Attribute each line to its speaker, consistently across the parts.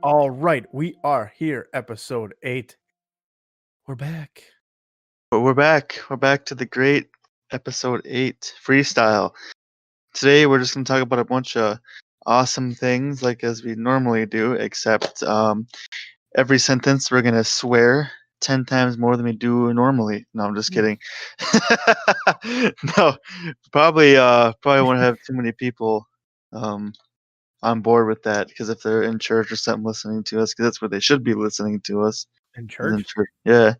Speaker 1: All right, we are here, episode 8. We're back.
Speaker 2: But we're back. We're back to the great episode 8 freestyle. Today we're just going to talk about a bunch of awesome things like as we normally do, except every sentence we're going to swear 10 times more than we do normally. No, I'm just kidding. No, probably won't have too many people on board with that because if they're in church or something listening to us, because that's where they should be listening to us.
Speaker 1: In
Speaker 2: is
Speaker 1: church?
Speaker 2: in church. Yeah.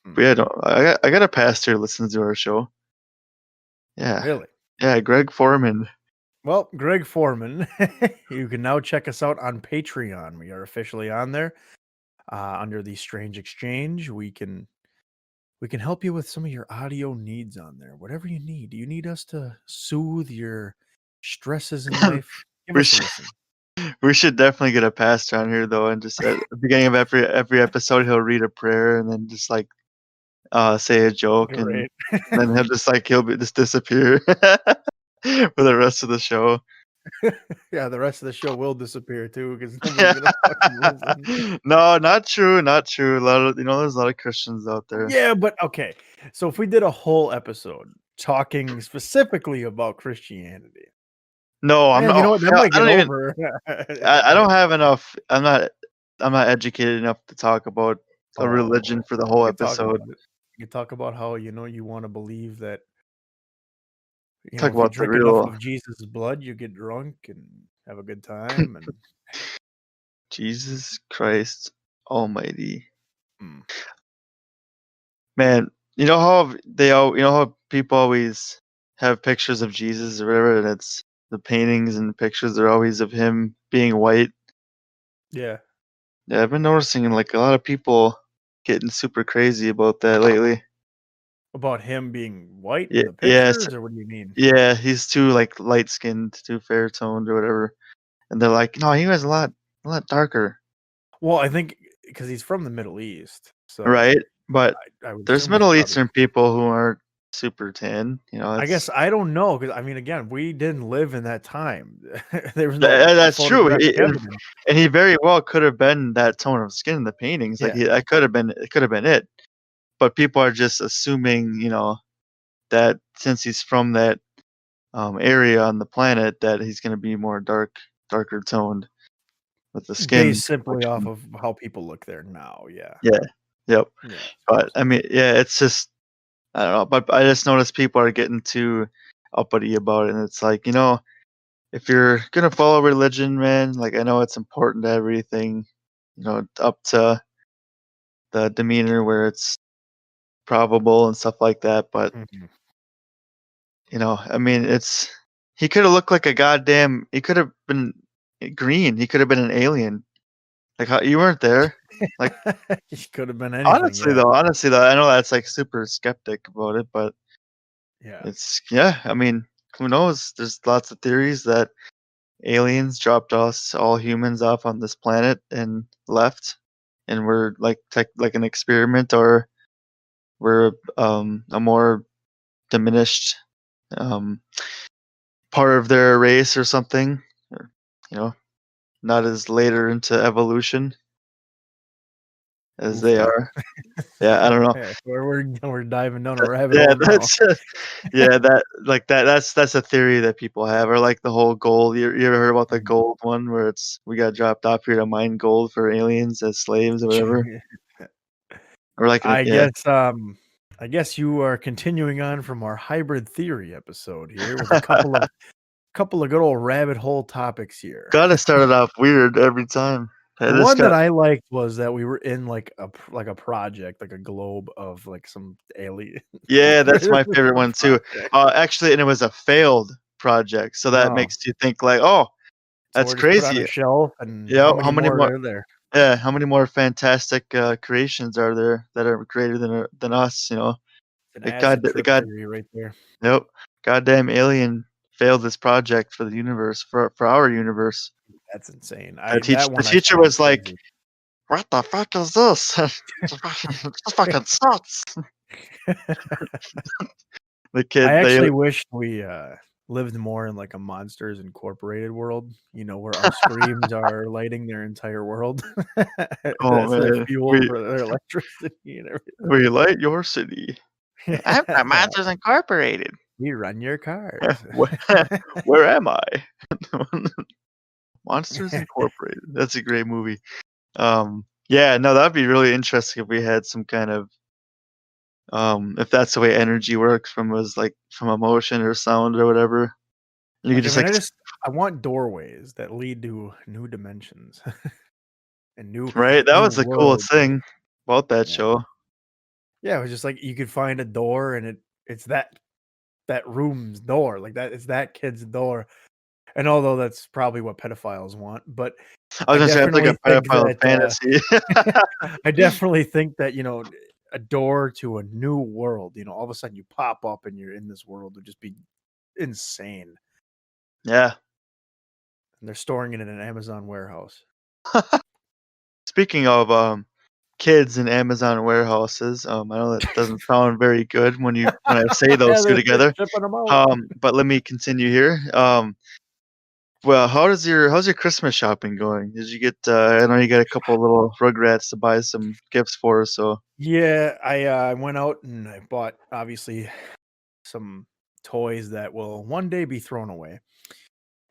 Speaker 2: But yeah, I got a pastor who listens to our show. Yeah.
Speaker 1: Really?
Speaker 2: Yeah, Greg Foreman.
Speaker 1: Well, Greg Foreman, you can now check us out on Patreon. We are officially on there under the Strange Exchange. We can help you with some of your audio needs on there. Whatever you need. Do you need us to soothe your stresses in life? Give
Speaker 2: we
Speaker 1: us a
Speaker 2: should
Speaker 1: listen.
Speaker 2: we should definitely get a pastor on here though, and just at the beginning of every episode he'll read a prayer and then just like say a joke and
Speaker 1: Great.
Speaker 2: then he'll just disappear for the rest of the show.
Speaker 1: Yeah, the rest of the show will disappear too because nobody's gonna fucking listen.
Speaker 2: No, not true. A lot of there's a lot of Christians out there.
Speaker 1: Yeah, but okay. So if we did a whole episode talking specifically about Christianity,
Speaker 2: No, I'm
Speaker 1: man, you know
Speaker 2: not.
Speaker 1: what? That might
Speaker 2: I
Speaker 1: get
Speaker 2: don't even.
Speaker 1: over.
Speaker 2: I don't have enough. I'm not educated enough to talk about a religion
Speaker 1: Oh,
Speaker 2: for the whole
Speaker 1: we can talk
Speaker 2: episode.
Speaker 1: about it. You talk about how you want to believe that
Speaker 2: Talk
Speaker 1: if you
Speaker 2: about the
Speaker 1: drink enough
Speaker 2: real
Speaker 1: of Jesus' blood, you get drunk and have a good time. And
Speaker 2: Jesus Christ Almighty.
Speaker 1: mm,
Speaker 2: Man, how people always have pictures of Jesus or whatever, and it's the paintings and pictures are always of him being white.
Speaker 1: yeah,
Speaker 2: Yeah, I've been noticing like a lot of people getting super crazy about that lately.
Speaker 1: about him being white
Speaker 2: Yeah,
Speaker 1: in the
Speaker 2: yes,
Speaker 1: pictures, or what do you mean?
Speaker 2: yeah, he's too like light skinned, too fair toned or whatever. And they're like, no, he was a lot darker.
Speaker 1: Well, I think because he's from the Middle East, so
Speaker 2: Right? But
Speaker 1: I would
Speaker 2: there's
Speaker 1: assume he's
Speaker 2: Middle
Speaker 1: probably.
Speaker 2: Eastern people who aren't super tan.
Speaker 1: I guess
Speaker 2: It's
Speaker 1: I don't know because I mean, again, we didn't live in that time. There was no
Speaker 2: that's true.
Speaker 1: photographic evidence.
Speaker 2: And he very well could have been that tone of skin in the paintings. Like
Speaker 1: Yeah,
Speaker 2: that could have been it. But people are just assuming, that since he's from that area on the planet, that he's going to be more darker toned with the skin
Speaker 1: based simply off
Speaker 2: complexion.
Speaker 1: of how people look there now. Yeah,
Speaker 2: Yeah. Yep.
Speaker 1: yeah.
Speaker 2: But I mean, yeah, it's just I don't know. But I just noticed people are getting too uppity about it, and it's like if you're gonna follow religion, man, like I know it's important to everything, up to the demeanor where it's probable and stuff like that. But
Speaker 1: Mhm.
Speaker 2: I mean, he could have looked like he could have been green. He could have been an alien. Like how you weren't there. Like
Speaker 1: He could have been anything. Yeah,
Speaker 2: honestly though, I know that's like super skeptic about it, but
Speaker 1: yeah.
Speaker 2: yeah. I mean, who knows? There's lots of theories that aliens dropped us all humans off on this planet and left, and we're like an experiment, or we're a more diminished um, part of their race or something, or not as later into evolution as they
Speaker 1: Goofed up.
Speaker 2: are. Yeah, I don't know.
Speaker 1: Yeah, we're diving down a rabbit
Speaker 2: Yeah,
Speaker 1: hole now.
Speaker 2: yeah, that's a theory that people have, or like the whole gold. You ever heard about the
Speaker 1: Mhm.
Speaker 2: gold one where we got dropped off here to mine gold for aliens as slaves or whatever, or like
Speaker 1: I
Speaker 2: yeah,
Speaker 1: guess I guess you are continuing on from our hybrid theory episode here with a couple of good old rabbit hole topics here.
Speaker 2: gotta start it off weird every time. I
Speaker 1: The
Speaker 2: just
Speaker 1: one that
Speaker 2: got
Speaker 1: I liked was that we were in like a project, like a globe of like some alien.
Speaker 2: yeah, that's my favorite one too.
Speaker 1: project.
Speaker 2: Actually, and it was a failed project, so that
Speaker 1: Oh,
Speaker 2: makes you think like, oh,
Speaker 1: so
Speaker 2: that's
Speaker 1: we're just put on a
Speaker 2: crazy.
Speaker 1: shelf, and
Speaker 2: Yeah,
Speaker 1: how many more are there?
Speaker 2: how many more fantastic creations are there that are greater than us?
Speaker 1: An
Speaker 2: Like
Speaker 1: acid trip
Speaker 2: God,
Speaker 1: theory right there.
Speaker 2: nope, goddamn alien failed this project for the universe, for our universe.
Speaker 1: That's insane.
Speaker 2: The
Speaker 1: That one I
Speaker 2: teacher
Speaker 1: find
Speaker 2: was like,
Speaker 1: crazy.
Speaker 2: "What the fuck is this? This fucking sucks." The
Speaker 1: I
Speaker 2: kid,
Speaker 1: actually
Speaker 2: they
Speaker 1: wish lived more in like a Monsters Incorporated world, where our screams are lighting their entire world.
Speaker 2: Oh,
Speaker 1: That's their
Speaker 2: man.
Speaker 1: fuel for their electricity and everything.
Speaker 2: We light your city. I'm from
Speaker 1: Yeah,
Speaker 2: Monsters Incorporated.
Speaker 1: we run your cars.
Speaker 2: Where where am I? Monsters Incorporated. That's a great movie. Yeah, no, that'd be really interesting if we had some kind of if that's the way energy works from emotion or sound or whatever. You could
Speaker 1: Like, I
Speaker 2: just
Speaker 1: mean,
Speaker 2: like
Speaker 1: I want doorways that lead to new dimensions and new
Speaker 2: right? That
Speaker 1: new
Speaker 2: was the coolest
Speaker 1: worlds.
Speaker 2: thing about that
Speaker 1: Yeah.
Speaker 2: show.
Speaker 1: Yeah, it was just like you could find a door and it's that room's door, like, that it's that kid's door, and although that's probably what pedophiles want, but
Speaker 2: I was
Speaker 1: I
Speaker 2: gonna say it's like a
Speaker 1: definitely think
Speaker 2: pedophile
Speaker 1: that,
Speaker 2: fantasy.
Speaker 1: I definitely think that, a door to a new world, all of a sudden you pop up and you're in this world would just be insane,
Speaker 2: Yeah.
Speaker 1: and they're storing it in an Amazon warehouse.
Speaker 2: Speaking of, kids in Amazon warehouses, I know that doesn't sound very good when I say
Speaker 1: Yeah,
Speaker 2: those 2
Speaker 1: they're
Speaker 2: together,
Speaker 1: shipping them out.
Speaker 2: but let me continue here. Well, how's your Christmas shopping going? Did you get, I know you got a couple little Rugrats to buy some gifts for, so
Speaker 1: Yeah, I went out and I bought, obviously, some toys that will one day be thrown away.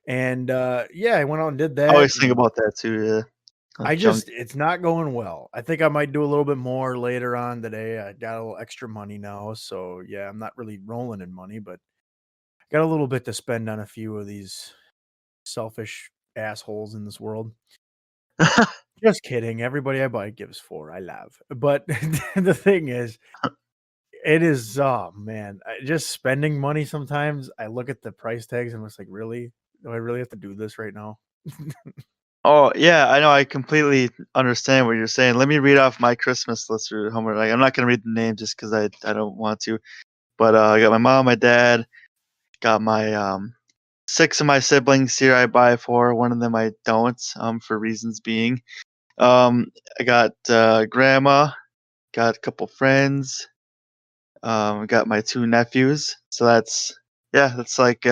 Speaker 1: And, yeah, I went out and did
Speaker 2: I
Speaker 1: that,
Speaker 2: always think
Speaker 1: and
Speaker 2: about that too, yeah,
Speaker 1: I
Speaker 2: like junk.
Speaker 1: just it's not going well. I think I might do a little bit more later on today. I got a little extra money now, so, yeah, I'm not really rolling in money, but got a little bit to spend on a few of these selfish assholes in this world. Just kidding. Everybody I buy gifts for, I love. But the thing is, it is, oh, man, just spending money sometimes, I look at the price tags and I'm just like, "Really? Do I really have to do this right now?"
Speaker 2: Oh, yeah, I know, I completely understand what you're saying. Let me read off my Christmas list or homework, like, I'm not gonna read the name just 'cause I don't want to, but, I got my mom, my dad, got my, 6 of my siblings here I buy for, one of them I don't, for reasons being. I got, grandma, got a couple friends, got my 2 nephews, so that's yeah, that's like,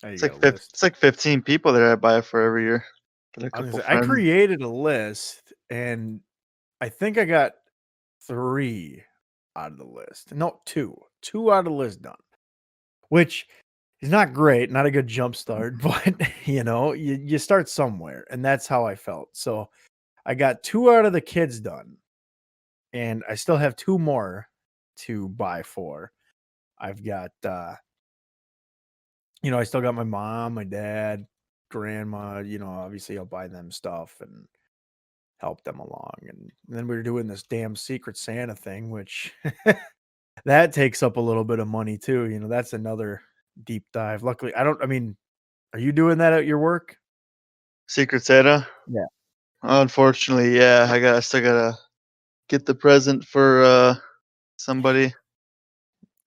Speaker 1: Oh, you got a list.
Speaker 2: it's like 15 people that I buy for every year. Got a
Speaker 1: I was
Speaker 2: couple
Speaker 1: gonna say, I
Speaker 2: friends.
Speaker 1: created a list, and I think I got 3 out of the list. No, 2. 2 out of the list done, which is not great, not a good jump start, but, you start somewhere, and that's how I felt. So, I got 2 out of the kids done, and I still have 2 more to buy for. I've got, I still got my mom, my dad, grandma, obviously I'll buy them stuff and help them along. And then we were doing this damn Secret Santa thing, which that takes up a little bit of money too. That's another deep dive. Luckily, I mean, are you doing that at your work?
Speaker 2: Secret Santa?
Speaker 1: Yeah.
Speaker 2: Unfortunately, yeah, I still gotta get the present for, somebody.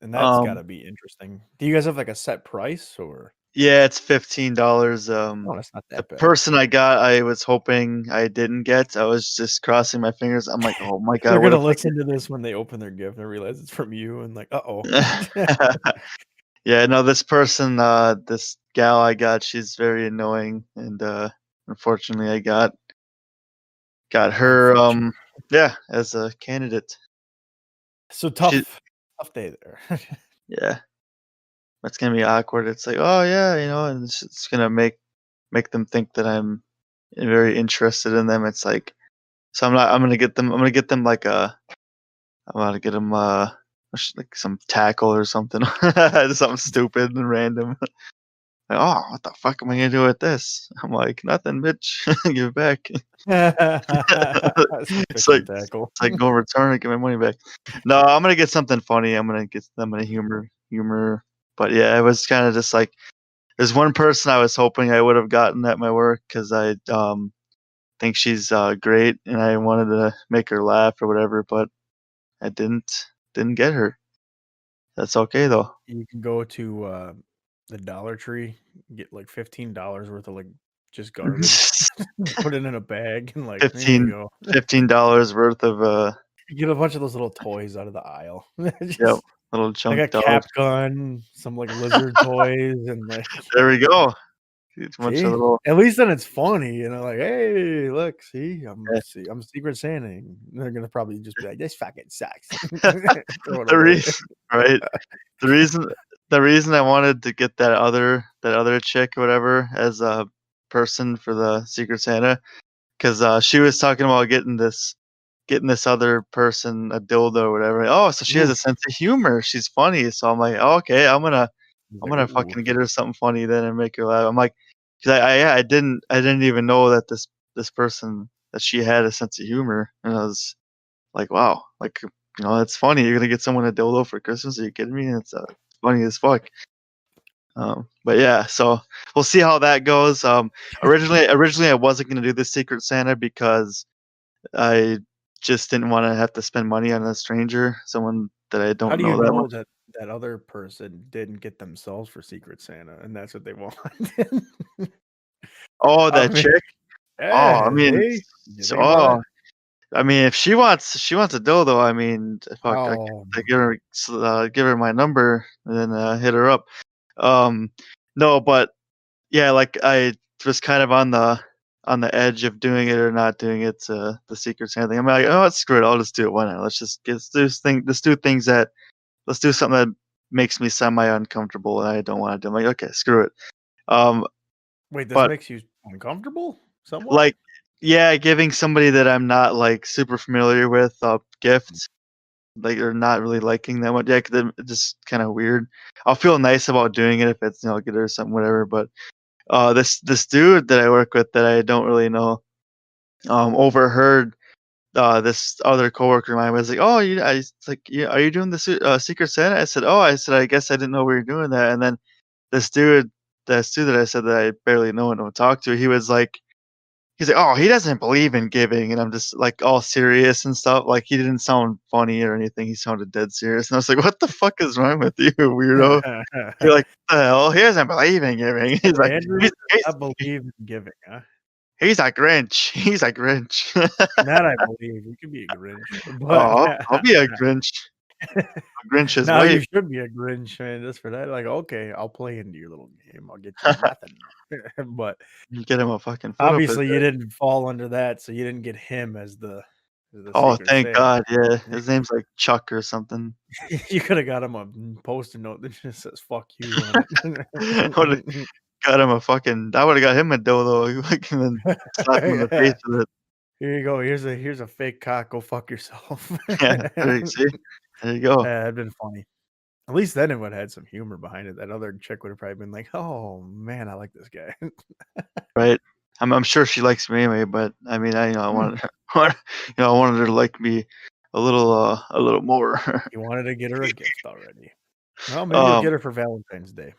Speaker 1: And that's got
Speaker 2: Um,
Speaker 1: to be interesting. Do you guys have like a set price or?
Speaker 2: yeah, it's $15,
Speaker 1: No, that's not
Speaker 2: the
Speaker 1: that bad.
Speaker 2: person I got, I was hoping I didn't get. I was just crossing my fingers. I'm like, "Oh my god,
Speaker 1: They're
Speaker 2: what
Speaker 1: gonna
Speaker 2: if I
Speaker 1: listen to this when they open their gift and realize it's from you, and like, uh-oh.
Speaker 2: get" Yeah, no, this person, this gal I got, she's very annoying, and, unfortunately, I got her,
Speaker 1: Unfortunate.
Speaker 2: yeah, as a candidate.
Speaker 1: So
Speaker 2: She
Speaker 1: tough day there.
Speaker 2: yeah, it's gonna be awkward. It's like, "Oh, yeah," and it's gonna make them think that I'm very interested in them. It's like so I'm gonna get them, like, I'm gonna get them, like, some tackle or something. Something stupid and random. Like, "Oh, what the fuck am I gonna do with this?" I'm like, "Nothing, bitch. Give it back."
Speaker 1: Some
Speaker 2: It's like
Speaker 1: fishing tackle.
Speaker 2: "Go return it, give my money back." No, I'm gonna get something funny. I'm gonna humor. But yeah, it was kinda just like there's one person I was hoping I would have gotten at my work because I, think she's, great, and I wanted to make her laugh or whatever, but I didn't get her. That's okay though.
Speaker 1: You can go to, the Dollar Tree, get, like, $15 worth of, like, just garbage, put it in a bag, and, like, "There you
Speaker 2: 15
Speaker 1: go."
Speaker 2: $15 worth of,
Speaker 1: You get a bunch of those little toys out of the aisle.
Speaker 2: yep.
Speaker 1: Just
Speaker 2: little
Speaker 1: Like
Speaker 2: chunk
Speaker 1: a
Speaker 2: dolls.
Speaker 1: cap gun, some, like, lizard toys, and, like
Speaker 2: There we go. It's a bunch of
Speaker 1: see?
Speaker 2: little
Speaker 1: At least then it's funny, like, "Hey, look,
Speaker 2: yeah.
Speaker 1: see, I'm Secret Santa," and they're gonna probably just be like, "This fucking sucks." Throw it
Speaker 2: The
Speaker 1: away.
Speaker 2: reason right? The reason the reason I wanted to get that other chick or whatever as a person for the Secret Santa, 'cause, she was talking about getting this other person a dildo or whatever. Oh, so she has a
Speaker 1: Oof.
Speaker 2: sense of humor. She's funny. So I'm like, "Oh, okay, I'm gonna
Speaker 1: He's
Speaker 2: I'm
Speaker 1: like,
Speaker 2: gonna
Speaker 1: "Ooh."
Speaker 2: fucking get her something funny then and make her laugh." I'm like, 'cause I didn't even know that this person that she had a sense of humor, and I was like, "Wow, like, that's funny. You're gonna get someone a dildo for Christmas? Are you kidding me?" It's, funny as fuck. But yeah, so we'll see how that goes. Originally, I wasn't gonna do the Secret Santa because I just didn't wanna have to spend money on a stranger, someone that I
Speaker 1: How
Speaker 2: don't
Speaker 1: do you
Speaker 2: know that
Speaker 1: know
Speaker 2: much.
Speaker 1: that that other person didn't get themselves for Secret Santa and that's what they want?
Speaker 2: Oh,
Speaker 1: I
Speaker 2: that
Speaker 1: mean,
Speaker 2: chick? Oh, I
Speaker 1: yeah,
Speaker 2: mean,
Speaker 1: see? You
Speaker 2: so
Speaker 1: think about it?
Speaker 2: I mean, if she wants a dildo, I mean, fuck,
Speaker 1: Oh
Speaker 2: I
Speaker 1: my
Speaker 2: give her my number and then, hit her up. Um, no, but yeah, like, I was kind of on the edge of doing it or not doing it, the Secret Santa thing. I'm like, "Oh, screw it, I'll just do it, why not? Let's do something that makes me semi uncomfortable and I don't wanna do." I'm like, "Okay, screw it." Um,
Speaker 1: wait, this
Speaker 2: but,
Speaker 1: makes you uncomfortable somewhat?
Speaker 2: like yeah, giving somebody that I'm not, like, super familiar with a gift, like, or not really liking that much, yeah, 'cause then it's just kinda weird. I'll feel nice about doing it if it's, get her something, whatever, but this dude that I work with that I don't really know, overheard this other coworker of mine was like, "Oh, it's like, yeah, are you doing the Secret Santa?" I said, "Oh," I said, "I guess I didn't know we were doing that." And then this dude that I said that I barely know and don't talk to, he's like, "Oh, he doesn't believe in giving," and I'm just like all serious and stuff. Like he didn't sound funny or anything. He sounded dead serious, and I was like, "What the fuck is wrong with you, weirdo?" You're like, "What the hell? He doesn't believe in giving." He's like,
Speaker 1: Andrew
Speaker 2: he's
Speaker 1: does
Speaker 2: he's
Speaker 1: not believe in giving, huh?
Speaker 2: he's a Grinch. He's a Grinch.
Speaker 1: That I believe, you can be a Grinch, but
Speaker 2: Oh, I'll be a Grinch. A Grinch's
Speaker 1: no,
Speaker 2: way.
Speaker 1: you should be a Grinch, man, just for that, like, "Okay, I'll play into your little game, I'll get you nothing." But,
Speaker 2: You get him a fucking foot up his
Speaker 1: obviously, you
Speaker 2: ass.
Speaker 1: didn't fall under that, so you didn't get him as the
Speaker 2: Oh,
Speaker 1: Secret
Speaker 2: thank
Speaker 1: Santa.
Speaker 2: God, yeah. His name's like Chuck or something.
Speaker 1: You coulda got him a Post-it note that just says "fuck you" on
Speaker 2: I would've
Speaker 1: it.
Speaker 2: got him a fucking I would've got him a dildo, like, and then slapped him in the face
Speaker 1: Yeah.
Speaker 2: with it.
Speaker 1: Here you go, here's a fake cock, go fuck yourself.
Speaker 2: Yeah, there you see? There you go,
Speaker 1: That'd been funny. At least then it would've had some humor behind it. That other chick would've probably been like, "Oh, man, I like this guy."
Speaker 2: right? I'm sure she likes me anyway, but, I mean, I
Speaker 1: Hmm,
Speaker 2: wanted her I wanted her to like me a little more.
Speaker 1: you wanted to get her a gift already. Well, maybe you'll
Speaker 2: Um,
Speaker 1: get her for Valentine's Day.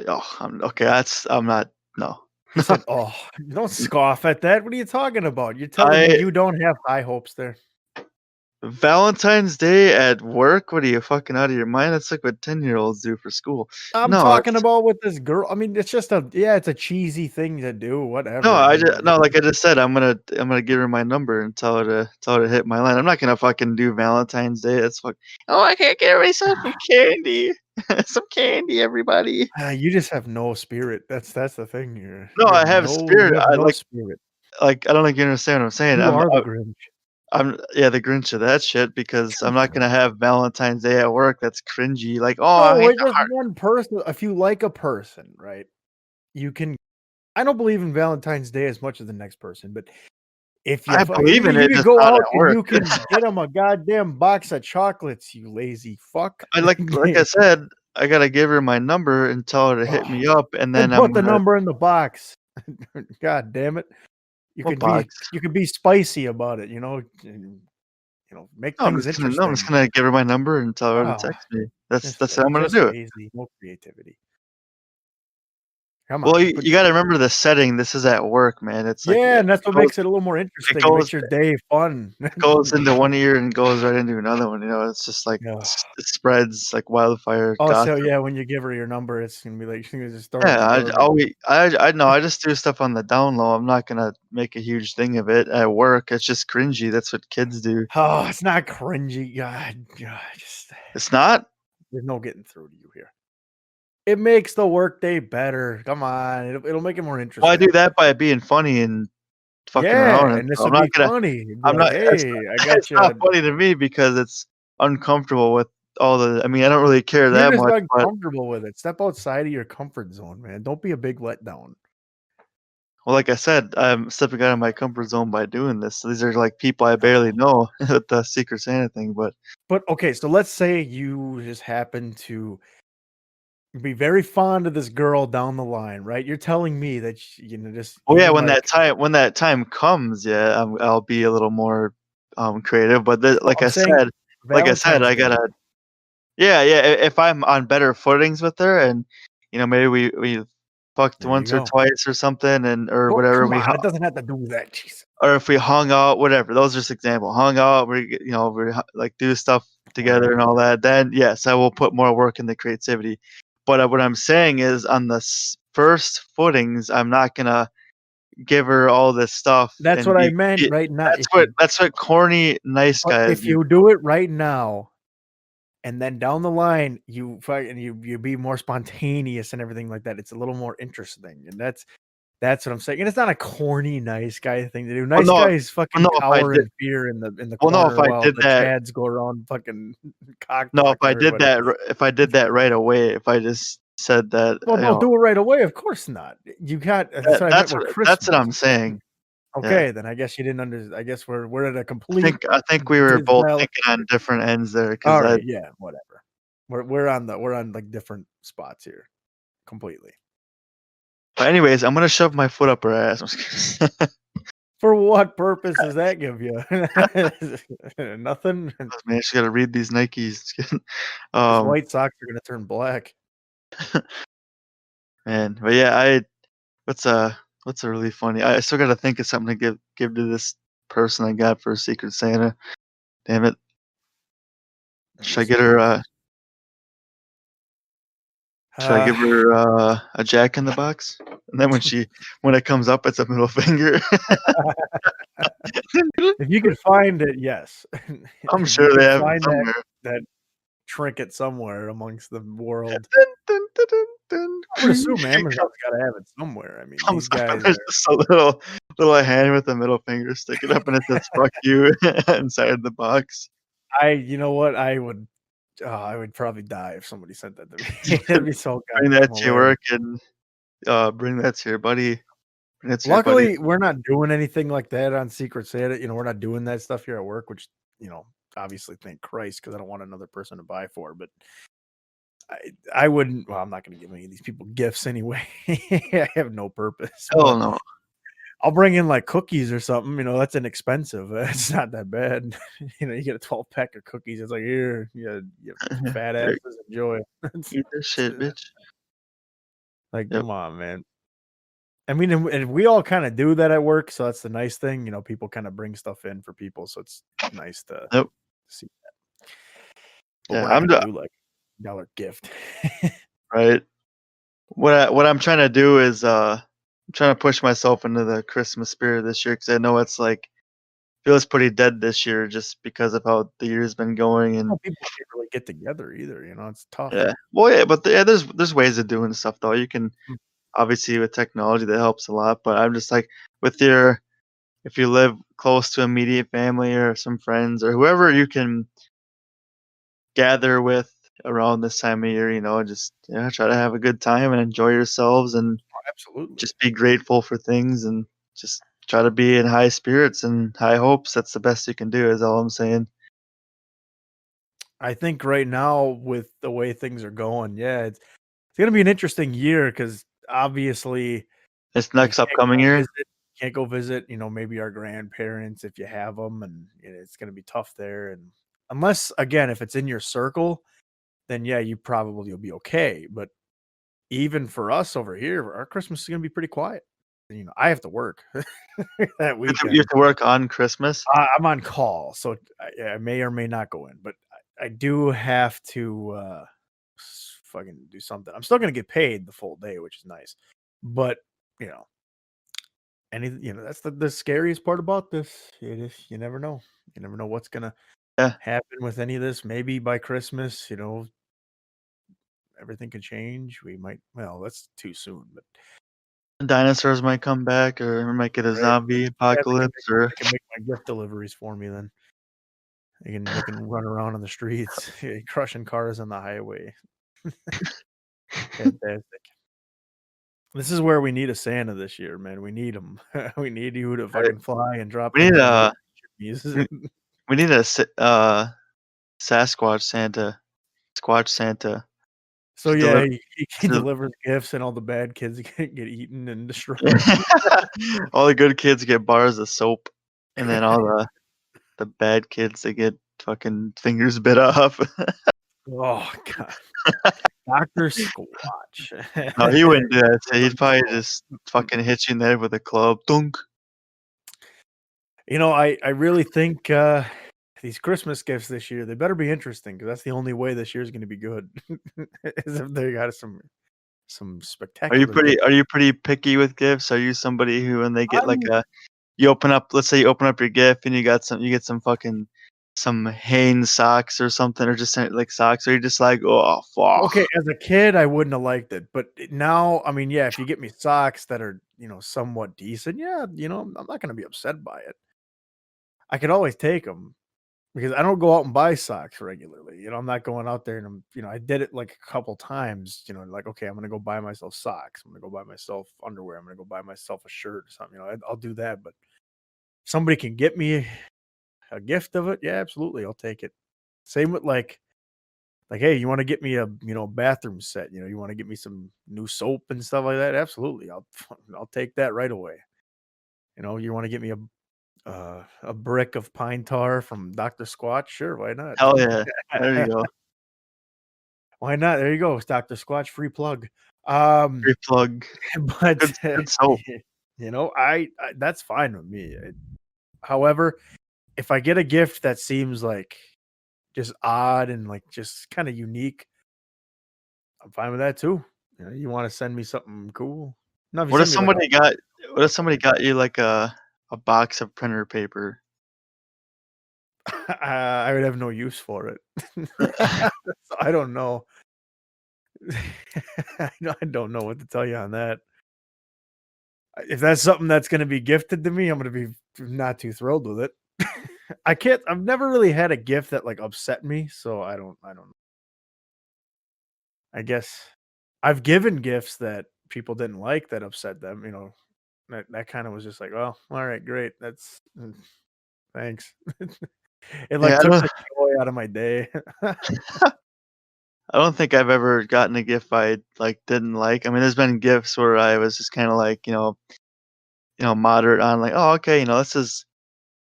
Speaker 2: oh, okay, I'm not no.
Speaker 1: He said, "Oh, don't scoff at that. What are you talking about? You're telling me
Speaker 2: I
Speaker 1: you don't have high hopes there?"
Speaker 2: Valentine's Day at work? What are you fucking out of your mind? That's like what 10-year-olds do for school.
Speaker 1: I'm
Speaker 2: No,
Speaker 1: talking
Speaker 2: it's
Speaker 1: about with this girl. I mean, it's just it's a cheesy thing to do,
Speaker 2: no,
Speaker 1: whatever. I mean,
Speaker 2: no, like I just said, I'm gonna give her my number and tell her to hit my line. I'm not gonna fucking do Valentine's Day. That's fuck. Oh, I can't get myself some candy. Some candy, everybody.
Speaker 1: you just have no spirit. That's the thing.
Speaker 2: No, I have
Speaker 1: You
Speaker 2: spirit.
Speaker 1: have
Speaker 2: I
Speaker 1: no spirit.
Speaker 2: I don't think you understand what I'm saying.
Speaker 1: You are the Grinch.
Speaker 2: I'm yeah, the Grinch of that shit because I'm not gonna have Valentine's Day at work. That's cringy. Like, oh, I
Speaker 1: No,
Speaker 2: hate
Speaker 1: it's
Speaker 2: the
Speaker 1: just
Speaker 2: heart.
Speaker 1: one person. If you like a person, right, you can I don't believe in Valentine's Day as much as the next person, but if
Speaker 2: I believe in
Speaker 1: you
Speaker 2: it,
Speaker 1: could
Speaker 2: just
Speaker 1: go
Speaker 2: not
Speaker 1: out
Speaker 2: at
Speaker 1: and
Speaker 2: work.
Speaker 1: you can get them a goddamn box of chocolates, you lazy fuck.
Speaker 2: I like I said, I gotta give her my number and tell her to hit
Speaker 1: Oh,
Speaker 2: me up, and
Speaker 1: then
Speaker 2: then I'm
Speaker 1: put the
Speaker 2: gonna
Speaker 1: number in the box. God damn it.
Speaker 2: what box?
Speaker 1: You could be spicy about it, and, make things
Speaker 2: No, I'm just
Speaker 1: interesting.
Speaker 2: gonna give her my number and tell her to
Speaker 1: Oh,
Speaker 2: text me. That's how I'm gonna
Speaker 1: just
Speaker 2: do it.
Speaker 1: lazy, no creativity. Come
Speaker 2: Well,
Speaker 1: on,
Speaker 2: you gotta remember the setting. This is at work, man. It's like,
Speaker 1: yeah, and that's
Speaker 2: it
Speaker 1: what
Speaker 2: goes
Speaker 1: makes it a little more
Speaker 2: it
Speaker 1: interesting. It
Speaker 2: goes
Speaker 1: makes your day fun.
Speaker 2: it goes into one ear and goes right into another one, it's just like
Speaker 1: Yeah.
Speaker 2: it spreads like wildfire
Speaker 1: Oh, so,
Speaker 2: gossip.
Speaker 1: yeah, when you give her your number, it's gonna be like she's gonna just throw it in
Speaker 2: Yeah,
Speaker 1: the
Speaker 2: I
Speaker 1: garbage.
Speaker 2: always I know, I just do stuff on the down low. I'm not gonna make a huge thing of it at work. It's just cringy. That's what kids do.
Speaker 1: Oh, it's not cringy. God, just
Speaker 2: It's not?
Speaker 1: There's no getting through to you here. It makes the workday better. Come on, it'll make it more
Speaker 2: Well, I do
Speaker 1: interesting.
Speaker 2: that by being funny and fucking
Speaker 1: Yeah,
Speaker 2: around and
Speaker 1: and this
Speaker 2: stuff.
Speaker 1: would be funny. You'd be
Speaker 2: I'm
Speaker 1: like,
Speaker 2: not it's
Speaker 1: "Hey, I
Speaker 2: it's
Speaker 1: got
Speaker 2: not
Speaker 1: you."
Speaker 2: funny to me because it's uncomfortable with all the I mean, I don't really care
Speaker 1: You're
Speaker 2: that
Speaker 1: just
Speaker 2: much, but
Speaker 1: uncomfortable with it. Step outside of your comfort zone, man. Don't be a big letdown.
Speaker 2: well, like I said, I'm stepping out of my comfort zone by doing this. So these are, like, people I
Speaker 1: No.
Speaker 2: barely know with the Secret Santa thing, but
Speaker 1: But, okay, so let's say you just happen to be very fond of this girl down the line, right? You're telling me that just
Speaker 2: oh, yeah,
Speaker 1: even, like
Speaker 2: when that time comes, yeah, I'll be a little more, creative, but the
Speaker 1: well, I'm saying
Speaker 2: like I said,
Speaker 1: Valentine's
Speaker 2: I
Speaker 1: Day.
Speaker 2: gotta yeah, yeah, if I'm on better footings with her and, maybe we fucked
Speaker 1: There you
Speaker 2: once or
Speaker 1: go.
Speaker 2: twice or something and or
Speaker 1: Well,
Speaker 2: whatever,
Speaker 1: come on, it doesn't have to do with that, jeez.
Speaker 2: or if we hung out, whatever, those are just example. Hung out, we like, do stuff together and
Speaker 1: Whatever.
Speaker 2: all that, then, yes, I will put more work in the creativity. But, what I'm saying is on the first footings, I'm not gonna give her all this stuff
Speaker 1: That's
Speaker 2: and
Speaker 1: what I meant
Speaker 2: be
Speaker 1: right now.
Speaker 2: that's what corny nice
Speaker 1: But
Speaker 2: guys
Speaker 1: if
Speaker 2: do.
Speaker 1: you do it right now, and then down the line, you be more spontaneous and everything like that, it's a little more interesting, and that's what I'm saying, and it's not a corny nice guy thing to do.
Speaker 2: Well,
Speaker 1: Nice
Speaker 2: no
Speaker 1: guys
Speaker 2: well,
Speaker 1: fucking
Speaker 2: no, if I
Speaker 1: cower
Speaker 2: did
Speaker 1: in fear in the
Speaker 2: well, no, if
Speaker 1: corner
Speaker 2: I
Speaker 1: while
Speaker 2: did
Speaker 1: the
Speaker 2: that
Speaker 1: chads go around fucking cock
Speaker 2: no,
Speaker 1: blocking everybody.
Speaker 2: if I did that right away, if I just said that,
Speaker 1: Well, don't do it right away, of course not. You got that's what I meant with
Speaker 2: that's what
Speaker 1: Christmas.
Speaker 2: I'm saying. Yeah.
Speaker 1: Okay, then I guess you didn't I guess we're at a complete
Speaker 2: I think we were both
Speaker 1: disvalid.
Speaker 2: thinking on different ends there because I
Speaker 1: Alright, yeah, whatever. We're on, like, different spots here, completely.
Speaker 2: but anyways, I'm gonna shove my foot up her ass. I'm just kidding.
Speaker 1: For what purpose does that give you? Nothing?
Speaker 2: Man, she gotta read these Nikes. Just kidding.
Speaker 1: His
Speaker 2: Um,
Speaker 1: white socks are gonna turn black.
Speaker 2: man, but yeah, what's a what's a really funny I still gotta think of something to give to this person I got for a Secret Santa. Damn it.
Speaker 1: Let me
Speaker 2: Should I get
Speaker 1: see
Speaker 2: her,
Speaker 1: here.
Speaker 2: should I
Speaker 1: Uh,
Speaker 2: give her, a Jack in the Box? And then when it comes up, it's a middle finger.
Speaker 1: if you could find it, yes.
Speaker 2: I'm
Speaker 1: If you
Speaker 2: sure they
Speaker 1: could
Speaker 2: have it
Speaker 1: find
Speaker 2: somewhere.
Speaker 1: that trinket somewhere amongst the world,
Speaker 2: Dun, dun, dun, dun, dun.
Speaker 1: I would assume
Speaker 2: It
Speaker 1: Amazon's gotta have it somewhere. I mean, these
Speaker 2: comes up and
Speaker 1: guys
Speaker 2: there's
Speaker 1: are
Speaker 2: just a little hand with a middle finger sticking up, and it says "fuck you" inside the box.
Speaker 1: you know what? I would probably die if somebody sent that to me. It'd be so
Speaker 2: Bring
Speaker 1: goddamn
Speaker 2: that to your
Speaker 1: hilarious.
Speaker 2: work and, bring that to your buddy. Bring that to your buddy.
Speaker 1: Luckily, we're not doing anything like that on Secret Santa, we're not doing that stuff here at work, which, obviously, thank Christ, because I don't want another person to buy for, but I wouldn't well, I'm not gonna give any of these people gifts anyway. I have no purpose,
Speaker 2: Hell
Speaker 1: but
Speaker 2: no.
Speaker 1: I'll bring in, like, cookies or something, that's inexpensive, it's not that bad. You get a 12 pack of cookies, it's like, "Here, you fat
Speaker 2: There,
Speaker 1: asses, enjoy."
Speaker 2: eat this shit, bitch.
Speaker 1: Like,
Speaker 2: Yep,
Speaker 1: come on, man. I mean, and we all kinda do that at work, so that's the nice thing, people kinda bring stuff in for people, so it's nice to
Speaker 2: yep.
Speaker 1: see that. But
Speaker 2: Yeah,
Speaker 1: we're not gonna do, like, dollar gift.
Speaker 2: right. What I'm trying to do is, I'm trying to push myself into the Christmas spirit this year because I know it's, like feels pretty dead this year just because of how the year's been going and
Speaker 1: Well, people can't really get together either, it's tough.
Speaker 2: yeah. Well, yeah, but yeah, there's ways of doing stuff though. You can
Speaker 1: Mm,
Speaker 2: obviously with technology that helps a lot, but I'm just like with your if you live close to immediate family or some friends or whoever you can gather with around this time of year, just try to have a good time and enjoy yourselves and
Speaker 1: absolutely.
Speaker 2: just be grateful for things and just try to be in high spirits and high hopes. That's the best you can do is all I'm saying.
Speaker 1: I think right now with the way things are going, yeah, it's gonna be an interesting year because obviously
Speaker 2: This
Speaker 1: you
Speaker 2: next upcoming year,
Speaker 1: can't go visit, maybe our grandparents if you have them, and it's gonna be tough there, and unless, again, if it's in your circle, then yeah, you probably will be okay, but even for us over here, our Christmas is gonna be pretty quiet. I have to work that
Speaker 2: you have
Speaker 1: weekend.
Speaker 2: to work on Christmas.
Speaker 1: I'm on call, so I may or may not go in, but I do have to, fucking do something. I'm still gonna get paid the full day, which is nice, but, you know, that's the scariest part about this. It is you never know. You never know what's gonna
Speaker 2: Yeah,
Speaker 1: happen with any of this. Maybe by Christmas, everything can change. We might, well, that's too soon, but
Speaker 2: Dinosaurs might come back, or we might get a
Speaker 1: right.
Speaker 2: zombie
Speaker 1: Yeah,
Speaker 2: apocalypse, or
Speaker 1: they can make my gift deliveries for me then. They can run around on the streets, crushing cars on the highway. Fantastic. This is where we need a Santa this year, man. We need him. We need you to
Speaker 2: right?
Speaker 1: fucking fly and drop
Speaker 2: We need
Speaker 1: things on
Speaker 2: a
Speaker 1: chimneys.
Speaker 2: we we need a Sasquatch Santa, Squatch Santa
Speaker 1: So,
Speaker 2: to
Speaker 1: yeah,
Speaker 2: deliver
Speaker 1: he
Speaker 2: to
Speaker 1: delivers gifts and all the bad kids get eaten and destroyed.
Speaker 2: all the good kids get bars of soap, and then all the bad kids, they get fucking fingers bit off.
Speaker 1: Oh, god. Doctor Squatch.
Speaker 2: No, he wouldn't do that. So he'd
Speaker 1: Delivering
Speaker 2: probably
Speaker 1: soap.
Speaker 2: just fucking hit you in the head with a club. Dunk.
Speaker 1: I really think, these Christmas gifts this year, they better be interesting because that's the only way this year's gonna be good, is if they got some spectacular gifts.
Speaker 2: Are you pretty picky with gifts? Are you somebody who, when they get like
Speaker 1: I'm
Speaker 2: a you open up, let's say you open up your gift and you get some fucking some Hanes socks or something, or just like socks, or you're just like, oh fuck.
Speaker 1: okay, as a kid, I wouldn't have liked it, but now, I mean, yeah, if you get me socks that are, somewhat decent, yeah, I'm not gonna be upset by it. I could always take them because I don't go out and buy socks regularly. I'm not going out there and I did it like a couple times, like, okay, I'm gonna go buy myself socks. I'm gonna go buy myself underwear. I'm gonna go buy myself a shirt or something. I'll do that, but somebody can get me a gift of it. Yeah, absolutely, I'll take it. Same with like, hey, you want to get me a bathroom set? You want to get me some new soap and stuff like that? Absolutely, I'll take that right away. You want to get me a brick of pine tar from Doctor Squatch? Sure, why not?
Speaker 2: Hell yeah. There you go.
Speaker 1: Why not? There you go. It's Doctor Squatch free plug. Um,
Speaker 2: Free plug.
Speaker 1: but
Speaker 2: Good soap.
Speaker 1: I that's fine with me. However, if I get a gift that seems like just odd and like just kind of unique, I'm fine with that too. You want to send me something cool? No, if you
Speaker 2: What if
Speaker 1: send me like
Speaker 2: somebody got what if
Speaker 1: a
Speaker 2: somebody got you like a box of printer paper?
Speaker 1: I would have no use for it. So I don't know. I don't know what to tell you on that. If that's something that's gonna be gifted to me, I'm gonna be not too thrilled with it. I've never really had a gift that, like, upset me, so I don't know. I guess I've given gifts that people didn't like that upset them, that kinda was just like, "Well, alright, great, thanks." It,
Speaker 2: Yeah,
Speaker 1: like, took the joy out of my day.
Speaker 2: I don't think I've ever gotten a gift I, like, didn't like. I mean, there's been gifts where I was just kinda like, moderate on, like, "Oh, okay, this is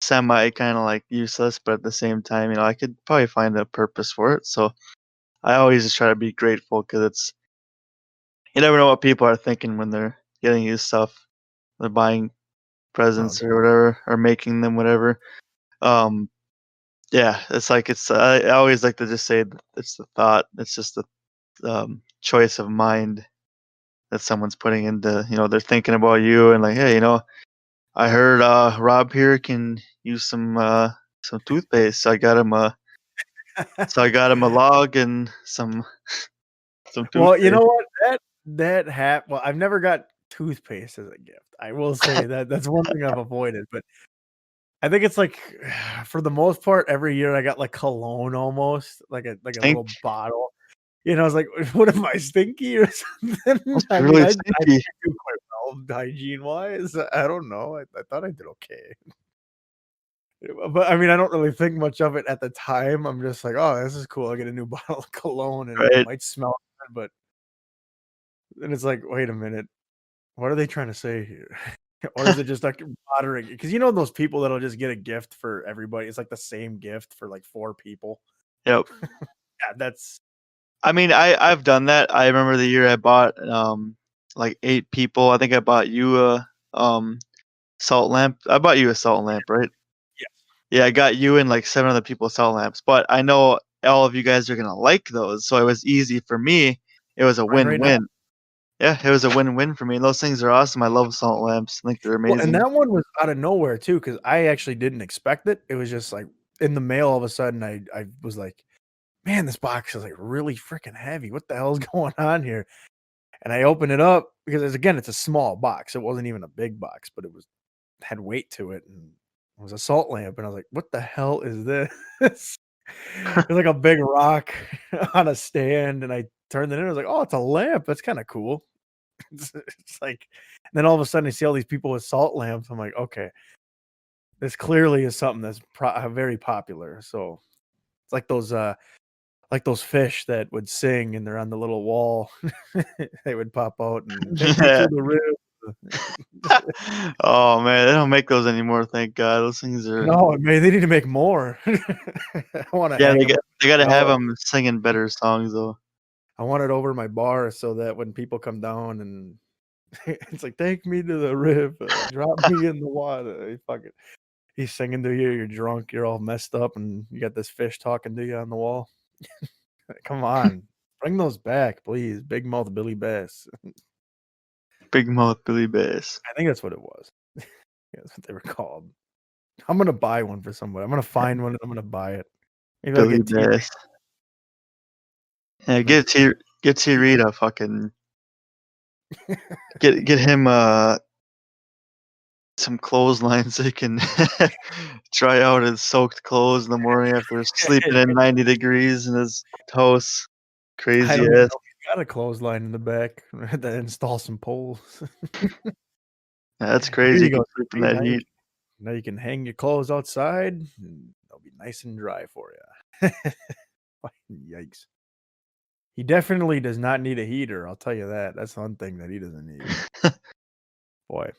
Speaker 2: semi kinda, like, useless," but at the same time, I could probably find a purpose for it, so I always just try to be grateful because it's you never know what people are thinking when they're getting you stuff. They're buying
Speaker 1: Oh,
Speaker 2: presents or whatever, or making them whatever. Um, yeah, it's like I always like to just say that it's the thought, it's just the, choice of mind that someone's putting into they're thinking about you and like, "Hey, I heard, Rob here can use some toothpaste." I got him a log and some
Speaker 1: well, you know
Speaker 2: toothpaste.
Speaker 1: what? Well, I've never got toothpaste as a gift. I will say that that's one thing I've avoided, but I think it's like for the most part, every year I got like cologne almost, like a
Speaker 2: Stink.
Speaker 1: little bottle. I was like, "What am I stinky or something?"
Speaker 2: Must
Speaker 1: I
Speaker 2: be
Speaker 1: mean,
Speaker 2: really
Speaker 1: I think
Speaker 2: stinky.
Speaker 1: I do quite well hygiene wise. I don't know. I thought I did okay. But I mean, I don't really think much of it at the time. I'm just like, "Oh, this is cool. I get a new bottle of cologne and it
Speaker 2: Right?
Speaker 1: might smell good," but then it's like, "Wait a minute. What are they trying to say here?" Or is it just like bothering? Because those people that'll just get a gift for everybody. It's like the same gift for like 4 people.
Speaker 2: Yep.
Speaker 1: Yeah, that's
Speaker 2: I mean, I've done that. I remember the year I bought, like 8 people. I think I bought you a, salt lamp. I bought you a salt lamp, right?
Speaker 1: yeah,
Speaker 2: Yeah, I got you and, like, 7 other people salt lamps, but I know all of you guys are gonna like those, so it was easy for me. It was a
Speaker 1: mine right now.
Speaker 2: win-win. Yeah, it was a win-win for me, and those things are awesome. I love salt lamps. I think they're
Speaker 1: Well, and
Speaker 2: amazing.
Speaker 1: that one was out of nowhere too, because I actually didn't expect it. It was just like in the mail all of a sudden I was like, man, this box is like really freaking heavy. What the hell is going on here? And I open it up because it's a small box. It wasn't even a big box, but had weight to it, and it was a salt lamp. And I was like, "What the hell is this?" It was like a big rock on a stand, and I turned it in. I was like, "Oh, it's a lamp. That's kind of cool." It's like, and then all of a sudden, I see all these people with salt lamps. I'm like, "Okay, this clearly is something that's very popular." So it's like those fish that would sing and they're on the little wall. They would pop out and take me
Speaker 2: Yeah.
Speaker 1: to the river.
Speaker 2: Oh, man, they don't make those anymore, thank God. Those things are
Speaker 1: No, man, they need to make more. I wanna
Speaker 2: yeah,
Speaker 1: hang them
Speaker 2: they
Speaker 1: over
Speaker 2: gotta
Speaker 1: my
Speaker 2: have
Speaker 1: bar.
Speaker 2: them singing better songs, though.
Speaker 1: I want it over my bar so that when people come down and it's like, "Take me to the river, drop me in the water." He's singing to you, you're drunk, you're all messed up, and you got this fish talking to you on the wall. Come on, bring those back, please. Big mouth Billy Bass.
Speaker 2: Big Mouth Billy Bass.
Speaker 1: I think that's what it was. Yeah, that's what they were called. I'm gonna buy one for somebody. I'm gonna find one and I'm gonna buy it. Maybe I'll
Speaker 2: Billy
Speaker 1: get T
Speaker 2: Bass. Yeah,
Speaker 1: like
Speaker 2: get T
Speaker 1: T
Speaker 2: Reed a fucking get him, some clothesline so he can dry out his soaked clothes in the morning after sleeping in 90 degrees in his house.
Speaker 1: I
Speaker 2: Crazy
Speaker 1: don't even
Speaker 2: ass.
Speaker 1: know if he's got a clothesline in the back. I had to install some poles.
Speaker 2: Yeah, that's
Speaker 1: Here
Speaker 2: crazy
Speaker 1: you
Speaker 2: you can
Speaker 1: go,
Speaker 2: sleep in
Speaker 1: T.
Speaker 2: that heat.
Speaker 1: Now you can hang your clothes outside, and they'll be nice and dry for you. Yikes. He definitely does not need a heater, I'll tell you that. That's one thing that he doesn't need. Boy,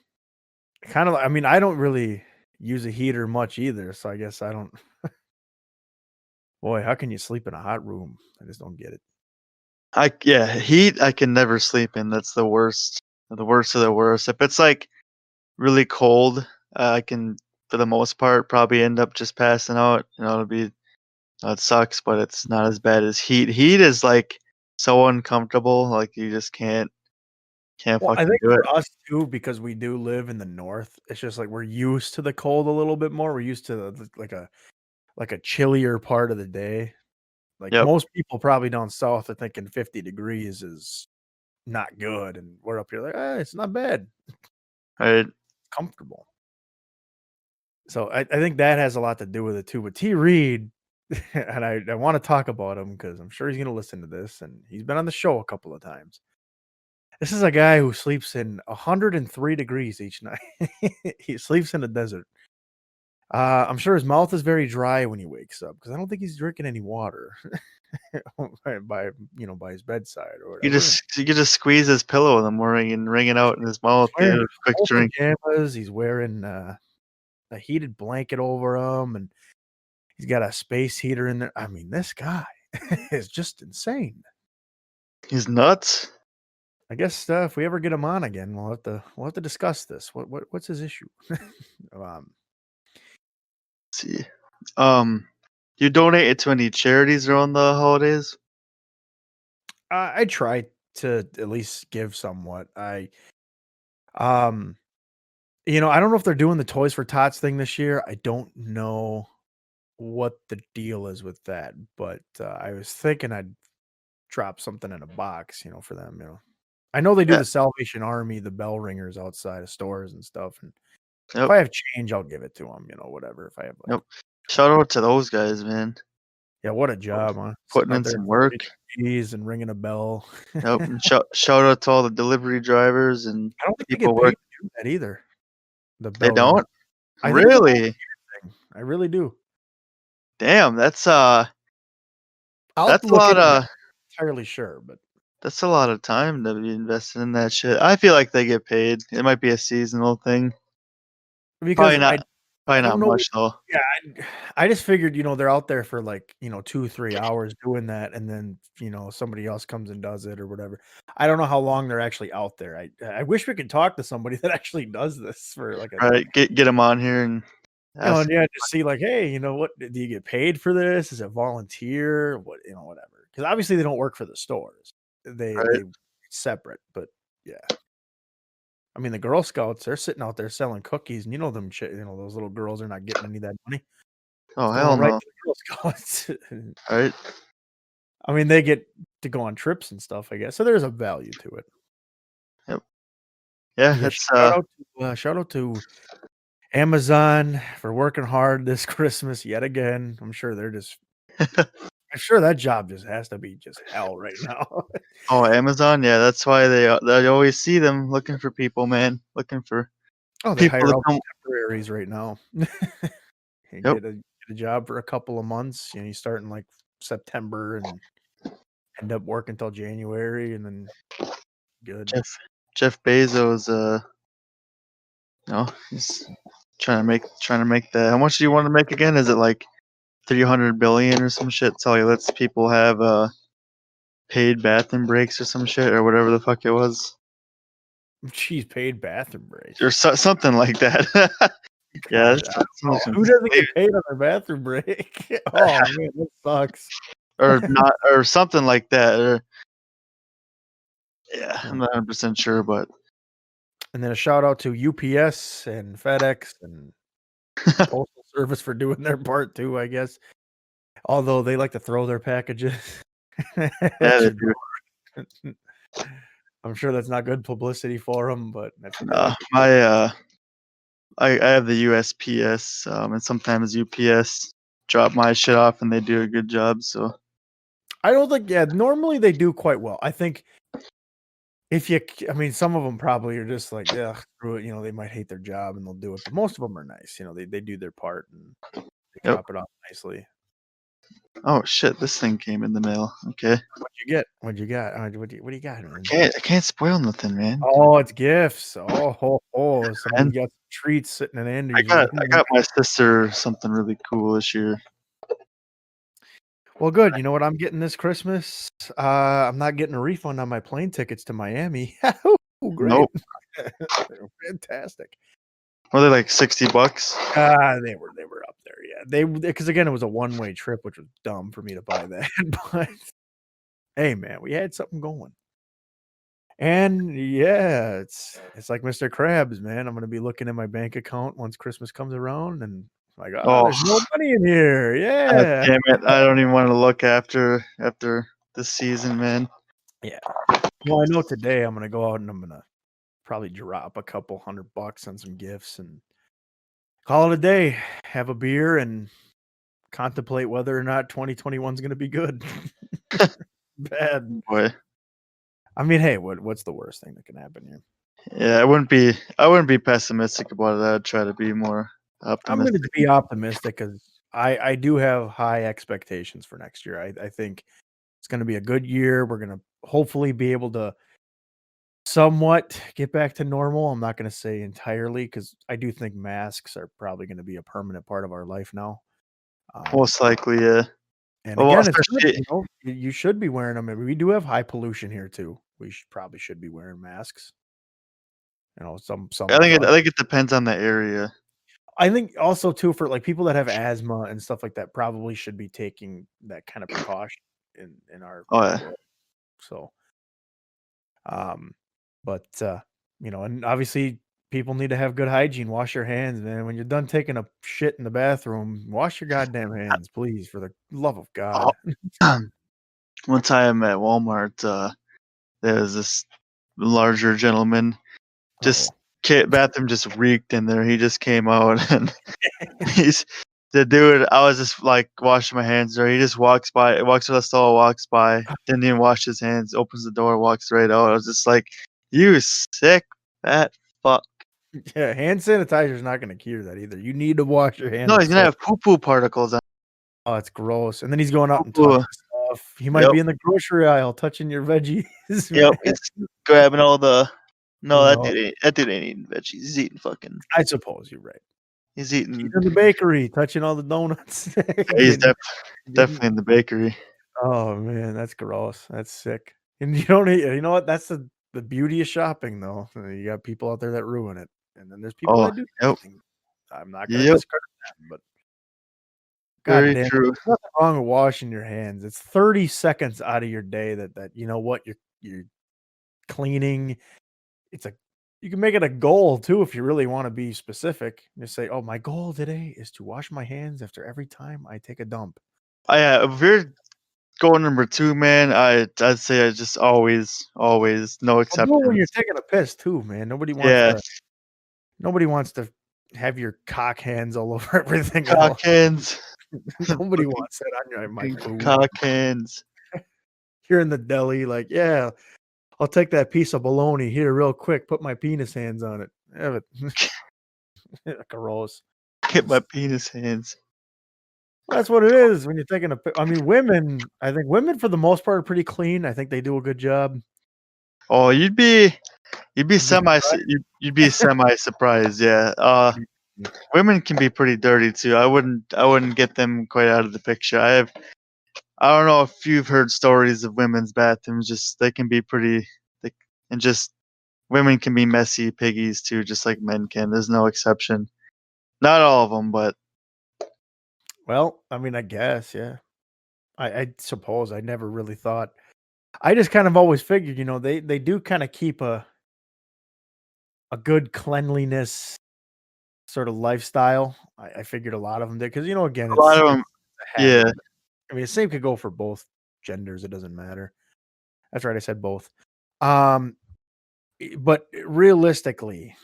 Speaker 1: I mean, I don't really use a heater much either, so I guess I don't. Boy, how can you sleep in a hot room? I just don't get it.
Speaker 2: Yeah, heat I can never sleep in. That's the worst of the worst. If it's like really cold, I can for the most part probably end up just passing out. It'll be it sucks, but it's not as bad as heat. Heat is like so uncomfortable. Like you just can't
Speaker 1: Well, I
Speaker 2: fucking
Speaker 1: think
Speaker 2: do it.
Speaker 1: for us too, because we do live in the North, it's just like we're used to the cold a little bit more. We're used to like a chillier part of the day. Like
Speaker 2: Yep.
Speaker 1: most people probably down south are thinking 50 degrees is not good, and we're up here like, it's not bad,
Speaker 2: Right.
Speaker 1: comfortable. So I think that has a lot to do with it too. But T. Reed, and I want to talk about him because I'm sure he's going to listen to this, and he's been on the show a couple of times. This is a guy who sleeps in 103 degrees each night. He sleeps in a desert. I'm sure his mouth is very dry when he wakes up because I don't think he's drinking any water by his bedside or whatever. And
Speaker 2: You could just squeeze his pillow in the morning and wring it out in his
Speaker 1: he's
Speaker 2: mouth. Get
Speaker 1: wearing
Speaker 2: a
Speaker 1: his
Speaker 2: quick
Speaker 1: full
Speaker 2: drink.
Speaker 1: pajamas. He's wearing a heated blanket over him, and he's got a space heater in there. I mean, this guy is just insane.
Speaker 2: He's nuts.
Speaker 1: I guess if we ever get him on again, we'll have to discuss this. What's his issue? um,
Speaker 2: Let's see. Um, you donate it to any charities around the holidays?
Speaker 1: I try to at least give somewhat. Um, I don't know if they're doing the Toys for Tots thing this year. I don't know what the deal is with that, but I was thinking I'd drop something in a box, for them. I know they do
Speaker 2: Yeah.
Speaker 1: the Salvation Army, the bell ringers outside of stores and stuff. And if
Speaker 2: Yep.
Speaker 1: I have change, I'll give it to them. Whatever. If I have like
Speaker 2: Yep. Shout out to those guys, man.
Speaker 1: Yeah, what a job, huh? Sitting
Speaker 2: Putting
Speaker 1: out
Speaker 2: in
Speaker 1: there
Speaker 2: some
Speaker 1: at
Speaker 2: work.
Speaker 1: 30 degrees and ringing a bell.
Speaker 2: Yep. And shout out to all the delivery drivers and
Speaker 1: I don't
Speaker 2: the
Speaker 1: think they get
Speaker 2: people
Speaker 1: paid
Speaker 2: work.
Speaker 1: to do that either, the
Speaker 2: They
Speaker 1: bell ringer.
Speaker 2: don't?
Speaker 1: I think it's a
Speaker 2: Really?
Speaker 1: volunteer thing. I really do.
Speaker 2: Damn,
Speaker 1: I'll have to
Speaker 2: that's a
Speaker 1: look
Speaker 2: lot
Speaker 1: into that.
Speaker 2: of
Speaker 1: I'm not entirely sure, but
Speaker 2: that's a lot of time to be invested in that shit. I feel like they get paid. It might be a seasonal thing. Probably
Speaker 1: because I
Speaker 2: not probably
Speaker 1: I don't
Speaker 2: not
Speaker 1: know.
Speaker 2: much though.
Speaker 1: Yeah, I just figured, they're out there for like, 2, 3 hours doing that, and then, somebody else comes and does it or whatever. I don't know how long they're actually out there. I wish we could talk to somebody that actually does this for like a
Speaker 2: Right. Get them on here and ask.
Speaker 1: and yeah, just see like, "Hey, what do you get paid for this? Is it volunteer? Whatever." Because obviously they don't work for the stores.
Speaker 2: Right.
Speaker 1: They separate, but yeah. I mean, the Girl Scouts, they're sitting out there selling cookies, and those little girls are not getting any of that money.
Speaker 2: Oh
Speaker 1: It's
Speaker 2: hell
Speaker 1: going right
Speaker 2: no.
Speaker 1: to the Girl Scouts.
Speaker 2: Right.
Speaker 1: I mean, they get to go on trips and stuff, I guess, so there's a value to it.
Speaker 2: Yep. Yeah,
Speaker 1: But yeah,
Speaker 2: it's
Speaker 1: shout out to Amazon for working hard this Christmas yet again. I'm sure that job just has to be just hell right now.
Speaker 2: oh, Amazon, yeah, that's why they always see them looking for people, man, looking for
Speaker 1: Oh, they
Speaker 2: people
Speaker 1: hire
Speaker 2: to
Speaker 1: out
Speaker 2: come.
Speaker 1: temporaries right now. You
Speaker 2: Yep.
Speaker 1: get a job for a couple of months, you start in, like, September and end up working till January and then good.
Speaker 2: Jeff Jeff Bezos, he's trying to make that. How much do you want to make again? Is it like 300 billion or some shit? So he lets people have paid bathroom breaks or some shit or whatever the fuck it was,
Speaker 1: She's paid bathroom breaks.
Speaker 2: or something like that. Yeah,
Speaker 1: God, I
Speaker 2: that's
Speaker 1: don't know.
Speaker 2: something
Speaker 1: Who doesn't get paid on their bathroom break? Oh, man, that sucks.
Speaker 2: or not or something like that. Or yeah, I'm
Speaker 1: Hmm.
Speaker 2: not 100% sure, but
Speaker 1: And then a shout out to UPS and FedEx and the Postal Service for doing their part too, I guess. Although they like to throw their packages
Speaker 2: yeah,
Speaker 1: at
Speaker 2: they
Speaker 1: your
Speaker 2: do.
Speaker 1: door. I'm sure that's not good publicity for them, but that's good.
Speaker 2: My I have the USPS, and sometimes UPS drop my shit off, and they do a good job. So
Speaker 1: I don't think normally they do quite well. I think I mean, some of them probably are just like, yeah, screw it, they might hate their job and they'll do it, but most of them are nice, they do their part and they
Speaker 2: yep.
Speaker 1: drop it off nicely.
Speaker 2: Oh shit, this thing came in the mail. Okay,
Speaker 1: What'd you get? What'd you got? What do you got, man?
Speaker 2: I can't spoil nothing, man.
Speaker 1: Oh, it's gifts. Oh, somebody
Speaker 2: And
Speaker 1: got some treats sitting in
Speaker 2: I
Speaker 1: Andy's
Speaker 2: got
Speaker 1: room.
Speaker 2: I got my sister something really cool this year.
Speaker 1: Well, good. You know what I'm getting this Christmas? I'm not getting a refund on my plane tickets to Miami. Ooh, great.
Speaker 2: Nope.
Speaker 1: Fantastic.
Speaker 2: Were they like $60?
Speaker 1: They were up there, yeah. Because again, it was a one-way trip, which was dumb for me to buy that, but hey, man, we had something going. And yeah, it's like Mr. Krabs, man. I'm gonna be looking at my bank account once Christmas comes around and like, "Ah,
Speaker 2: Oh,
Speaker 1: there's no money in here."
Speaker 2: god
Speaker 1: Yeah.
Speaker 2: damn it! I don't even want to look after this season, man.
Speaker 1: Yeah. Well, I know today I'm gonna go out and I'm gonna probably drop a couple $100 on some gifts and call it a day. Have a beer and contemplate whether or not 2021 is gonna be good. Bad.
Speaker 2: Boy,
Speaker 1: I mean, hey, what's the worst thing that can happen here?
Speaker 2: yeah, I wouldn't be pessimistic about it. I'd try to be more
Speaker 1: I'm gonna
Speaker 2: optimistic.
Speaker 1: be optimistic because I do have high expectations for next year. I think it's gonna be a good year. We're gonna hopefully be able to somewhat get back to normal. I'm not gonna say entirely because I do think masks are probably gonna be a permanent part of our life now. Um,
Speaker 2: Most likely, yeah.
Speaker 1: and
Speaker 2: Well,
Speaker 1: again, it's good,
Speaker 2: especially
Speaker 1: you should be wearing them. We do have high pollution here too. We probably should be wearing masks. Some
Speaker 2: I
Speaker 1: of
Speaker 2: think it
Speaker 1: us.
Speaker 2: I think it depends on the area.
Speaker 1: I think also too for like people that have asthma and stuff like that probably should be taking that kind of precaution in
Speaker 2: Oh,
Speaker 1: our
Speaker 2: yeah.
Speaker 1: world. So, um, but and obviously people need to have good hygiene. Wash your hands, man. When you're done taking a shit in the bathroom, wash your goddamn hands, please, for the love of
Speaker 2: Oh,
Speaker 1: God.
Speaker 2: one time at Walmart, there was this larger gentleman, just
Speaker 1: Oh,
Speaker 2: bathroom just reeked in there. He just came out and he's the dude. I was just like washing my hands there. He just walks to the stall, walks by, didn't even wash his hands, opens the door, walks right out. I was just like, you sick fat fuck.
Speaker 1: yeah, hand sanitizer is not going to cure that either. You need to wash your hands
Speaker 2: No,
Speaker 1: with
Speaker 2: he's gonna
Speaker 1: soap.
Speaker 2: have poo poo particles on
Speaker 1: Oh, it's gross. And then he's going out
Speaker 2: poo
Speaker 1: and touching
Speaker 2: poo.
Speaker 1: stuff. He might
Speaker 2: Yep,
Speaker 1: be in the grocery aisle touching your veggies,
Speaker 2: yep.
Speaker 1: man.
Speaker 2: He's grabbing all the. No,
Speaker 1: No,
Speaker 2: that dude ain't eating veggies. He's eating fucking.
Speaker 1: I suppose you're right.
Speaker 2: He's
Speaker 1: He's
Speaker 2: eating.
Speaker 1: in the bakery touching all the donuts.
Speaker 2: He's
Speaker 1: Getting
Speaker 2: definitely in the bakery.
Speaker 1: oh, man, that's gross. That's sick. And you don't eat you know what? That's the beauty of shopping, though. You got people out there that ruin it, and then there's people
Speaker 2: Oh,
Speaker 1: that do
Speaker 2: yep,
Speaker 1: the right thing. I'm not gonna
Speaker 2: yep.
Speaker 1: discredit them, but god
Speaker 2: Very
Speaker 1: damn,
Speaker 2: true.
Speaker 1: there's nothing wrong with washing your hands. It's 30 seconds out of your day that you know what, you're cleaning. It's a you can make it a goal too if you really wanna be specific. Just say, "Oh, my goal today is to wash my hands after every time I take a dump."
Speaker 2: If you're Going number 2, man, I'd say I just always, no
Speaker 1: Well, do it when you're
Speaker 2: exceptions.
Speaker 1: taking a piss too, man.
Speaker 2: Yeah,
Speaker 1: Nobody wants to have your cock hands all over everything
Speaker 2: cock
Speaker 1: else.
Speaker 2: hands,
Speaker 1: Nobody
Speaker 2: fucking
Speaker 1: wants that on your my
Speaker 2: fucking
Speaker 1: food.
Speaker 2: cock hands.
Speaker 1: You're in the deli, like, "Yeah, I'll take that piece of bologna here real quick, put my penis hands on it." Have it. Gross.
Speaker 2: Get my penis hands.
Speaker 1: Well, that's what it is when you're taking a pi I mean, I think women for the most part are pretty clean. I think they do a good job.
Speaker 2: Oh, you'd be
Speaker 1: You'd be
Speaker 2: semi su
Speaker 1: surprised.
Speaker 2: you'd be semi-surprised, yeah, women can be pretty dirty too. I wouldn't get them quite out of the picture. I don't know if you've heard stories of women's bathrooms, just they can be pretty they and just women can be messy piggies too, just like men can. There's no exception. Not all of them, but
Speaker 1: Well, I mean, I guess, yeah. I suppose I never really thought I just kind of always figured, they do kinda keep a good cleanliness sort of lifestyle. I figured a lot of them did because again,
Speaker 2: a lot
Speaker 1: it's
Speaker 2: of
Speaker 1: it's
Speaker 2: them.
Speaker 1: a
Speaker 2: Yeah.
Speaker 1: habit. I mean, the same could go for both genders, it doesn't matter. That's right, I said both. Um, but realistically,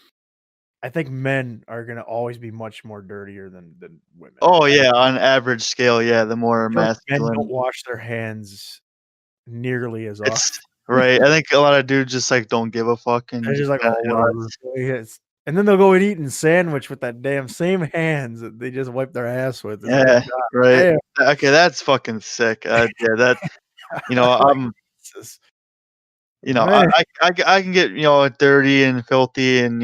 Speaker 1: I think men are gonna always be much more dirtier than women.
Speaker 2: Oh,
Speaker 1: I
Speaker 2: yeah, on average scale, yeah, the more
Speaker 1: feel like men don't
Speaker 2: masculine.
Speaker 1: wash their hands nearly as
Speaker 2: It's
Speaker 1: often.
Speaker 2: right, I think a lot of dudes just, like, don't give a fuck and
Speaker 1: They're
Speaker 2: just
Speaker 1: just like,
Speaker 2: kinda
Speaker 1: "Oh, whatever."
Speaker 2: it's
Speaker 1: Yes. And then they'll go and eat and sandwich with that damn same hands that they just wipe their ass with. It's like,
Speaker 2: yeah,
Speaker 1: "God
Speaker 2: right.
Speaker 1: damn."
Speaker 2: Okay, that's fucking sick. Yeah, that you know,
Speaker 1: Like,
Speaker 2: I'm
Speaker 1: Jesus.
Speaker 2: you know, I
Speaker 1: Man.
Speaker 2: I I c I can get, dirty and filthy and,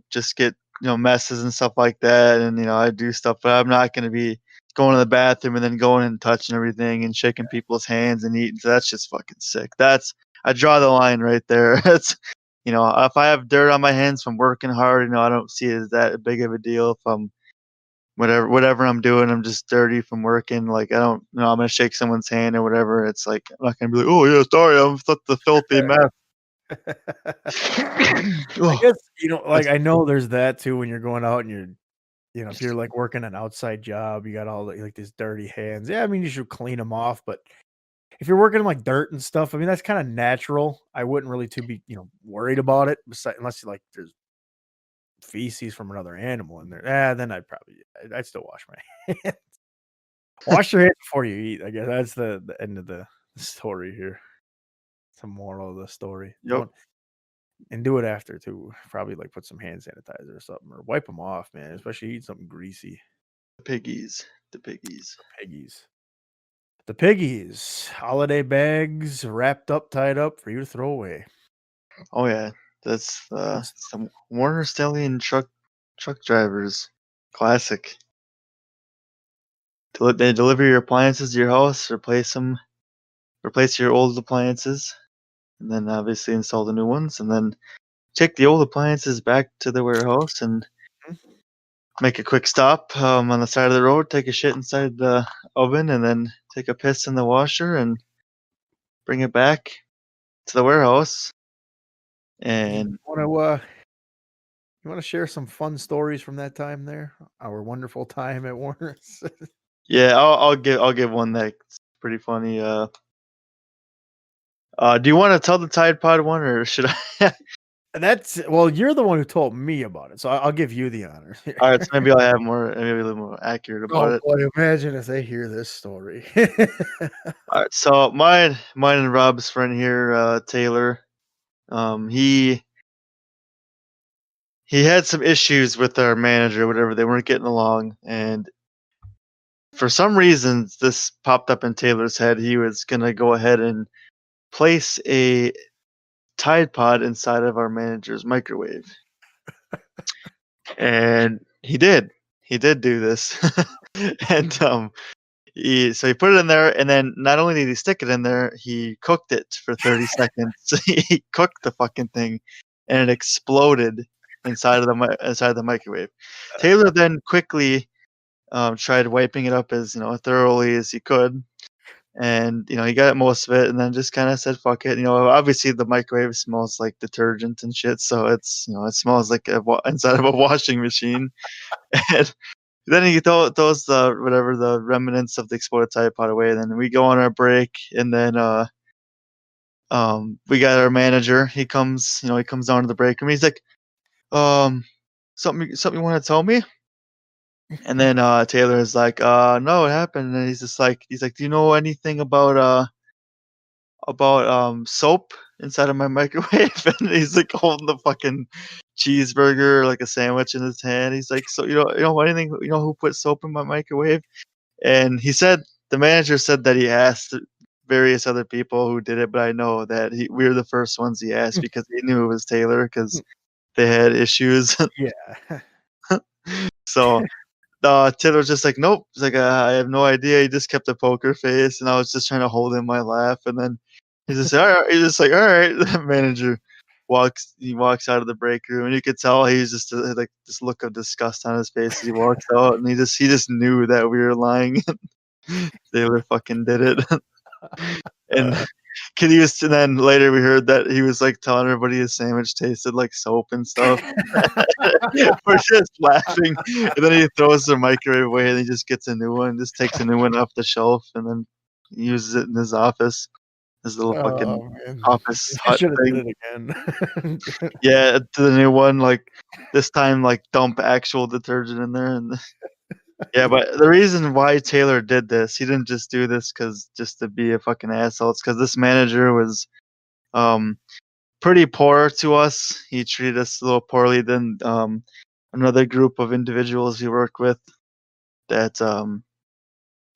Speaker 2: just get, messes and stuff like that, and, I do stuff, but I'm not gonna be going to the bathroom and then going and touching everything and shaking people's hands and eating, so that's just fucking sick. I draw the line right there. If I have dirt on my hands from working hard, I don't see it as that big of a deal. If I'm whatever I'm doing, I'm just dirty from working, like, I don't I'm gonna shake someone's hand or whatever, it's like, I'm not gonna be like, "Oh, yeah, sorry, I'm such a filthy mess."
Speaker 1: I
Speaker 2: Oh,
Speaker 1: guess, like,
Speaker 2: that's
Speaker 1: I know there's that too when you're going out and if you're, like, working an outside job, you got all like, these dirty hands. Yeah, I mean, you should clean them off, but if you're working in, like, dirt and stuff, I mean, that's kinda natural. I wouldn't really too be, worried about it unless, like, there's feces from another animal in there. Then I'd still wash my hands. Wash your hands before you eat, I guess that's the end of the story here. It's the moral of the story.
Speaker 2: yep,
Speaker 1: Don't and do it after too. Probably, like, put some hand sanitizer or something or wipe them off, man, especially eat something greasy.
Speaker 2: the piggies, the piggies.
Speaker 1: Piggies. The piggies. Holiday bags wrapped up, tied up for you to throw away.
Speaker 2: Oh, yeah, that's,
Speaker 1: Good stuff.
Speaker 2: some Warner Stallion truck drivers. Classic. They deliver your appliances to your house, replace your old appliances, and then obviously install the new ones, and then take the old appliances back to the warehouse and
Speaker 1: Mhm.
Speaker 2: make a quick stop, on the side of the road, take a shit inside the oven, and then take a piss in the washer and bring it back to the warehouse.
Speaker 1: You
Speaker 2: And
Speaker 1: wanna, share some fun stories from that time there? Our wonderful time at Warner's?
Speaker 2: yeah, I'll give one that's pretty funny. Do you want to tell the Tide Pod one, or should I?
Speaker 1: Well, you're the one who told me about it, so I'll give you the honors here.
Speaker 2: All right, so maybe I'll have maybe a little more accurate about
Speaker 1: Oh
Speaker 2: it.
Speaker 1: boy, imagine if they hear this story.
Speaker 2: All right, so mine and Rob's friend here, Taylor, he had some issues with our manager, whatever. They weren't getting along, and for some reasons, this popped up in Taylor's head. He was gonna go ahead and place a Tide Pod inside of our manager's microwave, and he did. He did do this, and he put it in there, and then not only did he stick it in there, he cooked it for 30 seconds. He cooked the fucking thing, and it exploded inside of the microwave. Taylor then quickly tried wiping it up as thoroughly as he could, and he got most of it, and then just kind of said fuck it. Obviously the microwave smells like detergent and shit, so it smells like inside of a washing machine. then he throws the whatever the remnants of the exploded Tide Pod away, and then we go on our break, and then we got our manager. He comes down to the break room. He's like, um, something you want to tell me? And then Taylor is like, no, what happened? And he's like, do you know anything about soap inside of my microwave? And he's like holding the fucking cheeseburger like a sandwich in his hand. He's like, so you know anything? You know who put soap in my microwave? And he said the manager said that he asked various other people who did it, but I know that we were the first ones he asked because he knew it was Taylor because they had issues.
Speaker 1: Yeah.
Speaker 2: So Taylor was just like, nope. He's like, I have no idea. He just kept a poker face, and I was just trying to hold in my laugh. And then he's just all right. He's just like, all right. The manager walks out of the break room, and you could tell he's just like this look of disgust on his face as he walks out, and he just knew that we were lying. Taylor fucking did it. And and then later we heard that he was like telling everybody his sandwich tasted like soap and stuff. We're just laughing, and then he throws the microwave away, and he just gets a new one, just takes a new one off the shelf, and then uses it in his office, his little fucking
Speaker 1: Oh, man.
Speaker 2: office
Speaker 1: I
Speaker 2: hut
Speaker 1: should have
Speaker 2: thing.
Speaker 1: did it again.
Speaker 2: Yeah, to the new one, like this time, like dump actual detergent in there, and yeah. But the reason why Taylor did this, he didn't just do this because just to be a fucking asshole. It's because this manager was um pretty poor to us. He treated us a little poorly than another group of individuals he worked with. That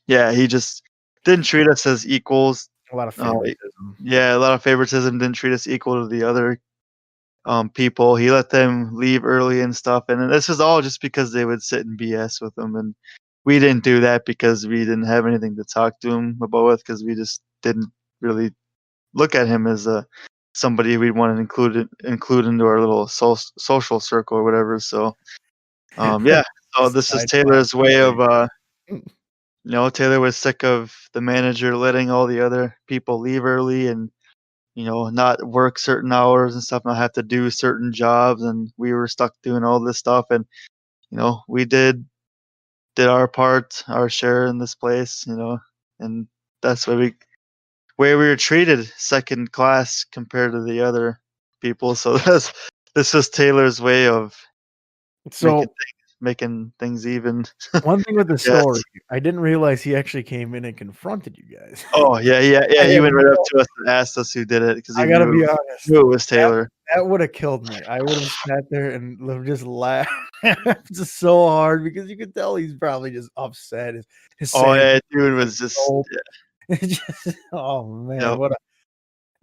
Speaker 2: yeah, he just didn't treat us as equals.
Speaker 1: A lot of
Speaker 2: Uh,
Speaker 1: favoritism.
Speaker 2: yeah, a lot of favoritism. Didn't treat us equal to the other people. He let them leave early and stuff, and this was all just because they would sit and BS with him, and we didn't do that because we didn't have anything to talk to him about because we just didn't really look at him as a somebody we'd want to include into our little social circle or whatever. So yeah. So
Speaker 1: This
Speaker 2: this is
Speaker 1: Tide Pod
Speaker 2: Taylor's way of
Speaker 1: microwave.
Speaker 2: Taylor was sick of the manager letting all the other people leave early and not work certain hours and stuff, not have to do certain jobs, and we were stuck doing all this stuff, and we did our part, our share in this place, and that's where we were treated second class compared to the other people. So this was Taylor's way of making
Speaker 1: So,
Speaker 2: making things even.
Speaker 1: one thing with the
Speaker 2: Yes.
Speaker 1: story, I didn't realize he actually came in and confronted you guys.
Speaker 2: Oh yeah, yeah,
Speaker 1: I
Speaker 2: yeah. He
Speaker 1: had
Speaker 2: went right up
Speaker 1: no
Speaker 2: to us and asked us who did it because he
Speaker 1: I gotta
Speaker 2: knew
Speaker 1: be honest,
Speaker 2: it was
Speaker 1: that
Speaker 2: Taylor.
Speaker 1: that would've killed me. I would've sat there and just laughed just so hard because you could tell he's probably just upset. His
Speaker 2: Oh
Speaker 1: sandwich
Speaker 2: yeah, dude
Speaker 1: tastes like
Speaker 2: was just
Speaker 1: soap. It just oh, man,
Speaker 2: yep.
Speaker 1: what a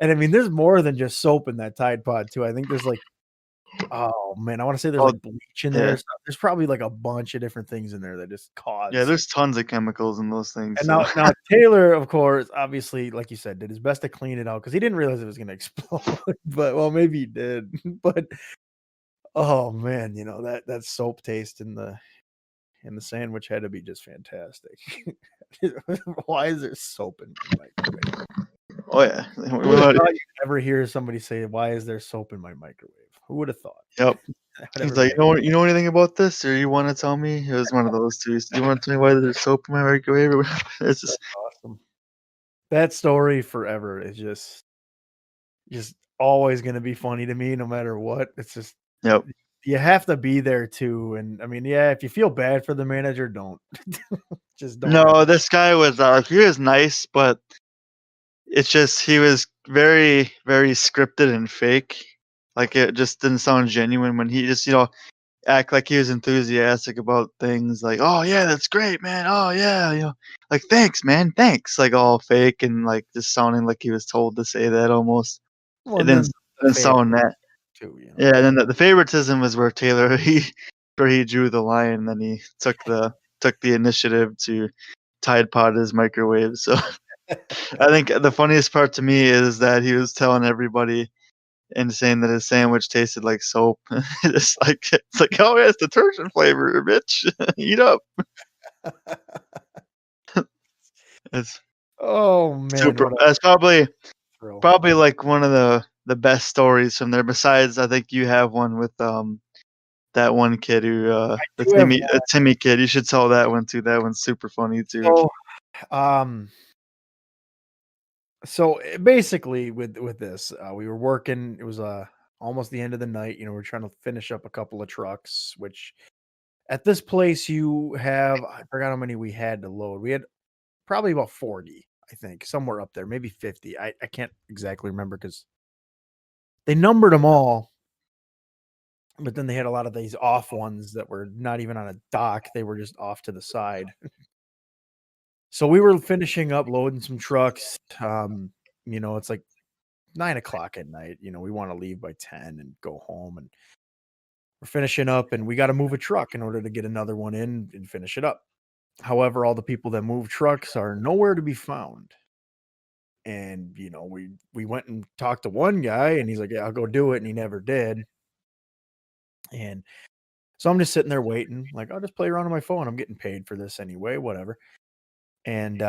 Speaker 1: and I mean, there's more than just soap in that Tide Pod too. I think there's, like oh, man, I wanna say there's,
Speaker 2: Oh
Speaker 1: like, bleach in there
Speaker 2: yeah,
Speaker 1: or stuff. There's probably, like, a bunch of different things in there that just
Speaker 2: yeah.
Speaker 1: cause
Speaker 2: There's tons of chemicals in those things.
Speaker 1: and
Speaker 2: So
Speaker 1: now Taylor, of course, obviously, like you said, did his best to clean it out because he didn't realize it was gonna explode, but well, maybe he did, but oh, man, that soap taste in the sandwich had to be just fantastic. Why is there soap in my microwave?
Speaker 2: oh yeah,
Speaker 1: Who would have thought you'd ever hear somebody say, "Why is there soap in my microwave?" Who would have thought?
Speaker 2: yep.
Speaker 1: That would
Speaker 2: He's
Speaker 1: ever
Speaker 2: like,
Speaker 1: be
Speaker 2: you know anything about this, or you want to tell me? It was one of those two. Do you want to tell me why there's soap in my microwave or whatever? It's just
Speaker 1: awesome. That story forever is just always gonna be funny to me no matter what. It's just
Speaker 2: yep.
Speaker 1: you have to be there too, and I mean, yeah, if you feel bad for the manager, don't. Just don't ever
Speaker 2: No, this guy was he was nice, but it's just he was very, very scripted and fake. Like it just didn't sound genuine when he just act like he was enthusiastic about things. Like, oh yeah, that's great, man. Oh yeah, like thanks, man, thanks. Like all fake and like just sounding like he was told to say that almost.
Speaker 1: well,
Speaker 2: It
Speaker 1: and then the
Speaker 2: didn't
Speaker 1: favor
Speaker 2: sound that.
Speaker 1: too.
Speaker 2: Yeah, and then the favoritism was where Taylor where he drew the line, and then he took the initiative to Tide Pod his microwave. So I think the funniest part to me is that he was telling everybody and saying that his sandwich tasted like soap. It's like, oh yeah, it's detergent flavor, bitch. Eat up. It's
Speaker 1: Oh, man,
Speaker 2: super.
Speaker 1: what a
Speaker 2: That's
Speaker 1: thrill.
Speaker 2: probably like one of the best stories from there. Besides, I think you have one with that one kid who,
Speaker 1: I do have one.
Speaker 2: The Timmy kid, you should tell that one too, that one's super funny too.
Speaker 1: So, um, basically with this, we were working. It was almost the end of the night. You know, we're trying to finish up a couple of trucks. Which at this place you have, I forgot how many we had to load. We had probably about 40, I think, somewhere up there, maybe 50. I can't exactly remember because they numbered them all, but then they had a lot of these off ones that were not even on a dock. They were just off to the side. So we were finishing up loading some trucks. It's like 9 o'clock at night. We want to leave by 10 and go home. And we're finishing up and we got to move a truck in order to get another one in and finish it up. However, all the people that move trucks are nowhere to be found. And we went and talked to one guy and he's like, "Yeah, I'll go do it." And he never did. And so I'm just sitting there waiting, like, I'll just play around on my phone. I'm getting paid for this anyway, whatever. And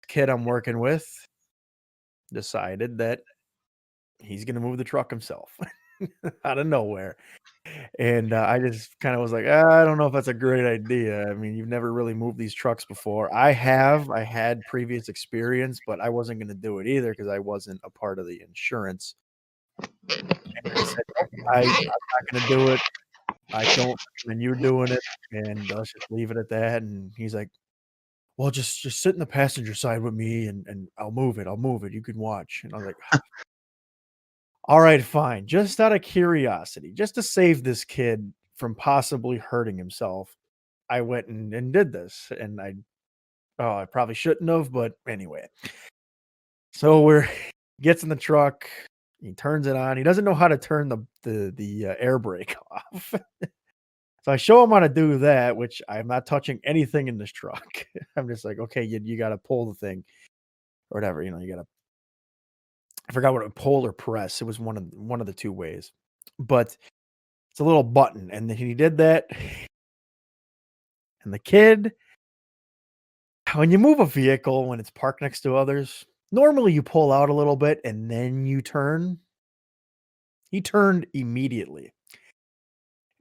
Speaker 1: kid I'm working with decided that he's gonna move the truck himself out of nowhere. And I just kind of was like, I don't know if that's a great idea. I mean, you've never really moved these trucks before. I had previous experience, but I wasn't going to do it either because I wasn't a part of the insurance. And I said, nope, I'm not going to do it. I don't recommend you doing it. And let's just leave it at that. And he's like, well, just sit in the passenger side with me and I'll move it. I'll move it. You can watch. And I was like, all right, fine. Just out of curiosity, just to save this kid from possibly hurting himself, I went and did this. And I probably shouldn't have, but anyway. So we're gets in the truck, he turns it on. He doesn't know how to turn the air brake off. So I show him how to do that, which I'm not touching anything in this truck. I'm just like, okay, you got to pull the thing or whatever. You got to. I forgot what pull or press. It was one of the two ways, but it's a little button, and then he did that. And the kid, when you move a vehicle when it's parked next to others, normally you pull out a little bit and then you turn. He turned immediately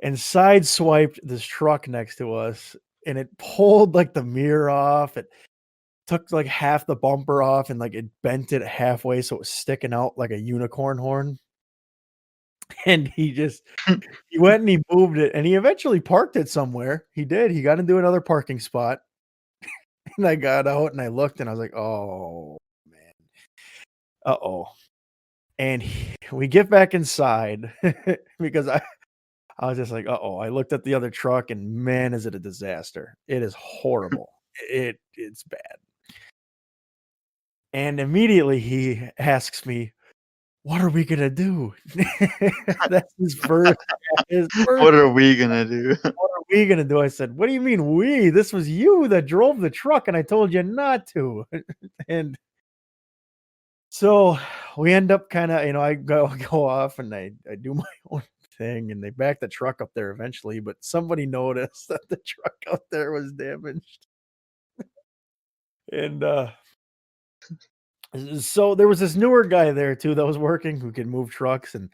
Speaker 1: and sideswiped this truck next to us, and it pulled like the mirror off. It took like half the bumper off and like it bent it halfway so it was sticking out like a unicorn horn. And he went and he moved it and he eventually parked it somewhere. He did. He got into another parking spot. And I got out and I looked and I was like, "Oh, man. Uh-oh." And we get back inside because I was just like, "Uh-oh." I looked at the other truck and man, is it a disaster. It is horrible. It's bad. And immediately he asks me, "What are we gonna do?" That's his first
Speaker 2: What are we gonna do?
Speaker 1: "What are we gonna do?" I said, "What do you mean we? This was you that drove the truck and I told you not to." And so we end up kinda, I go go off and I do my own thing and they back the truck up there eventually, but somebody noticed that the truck out there was damaged. And, so there was this newer guy there too that was working who could move trucks, and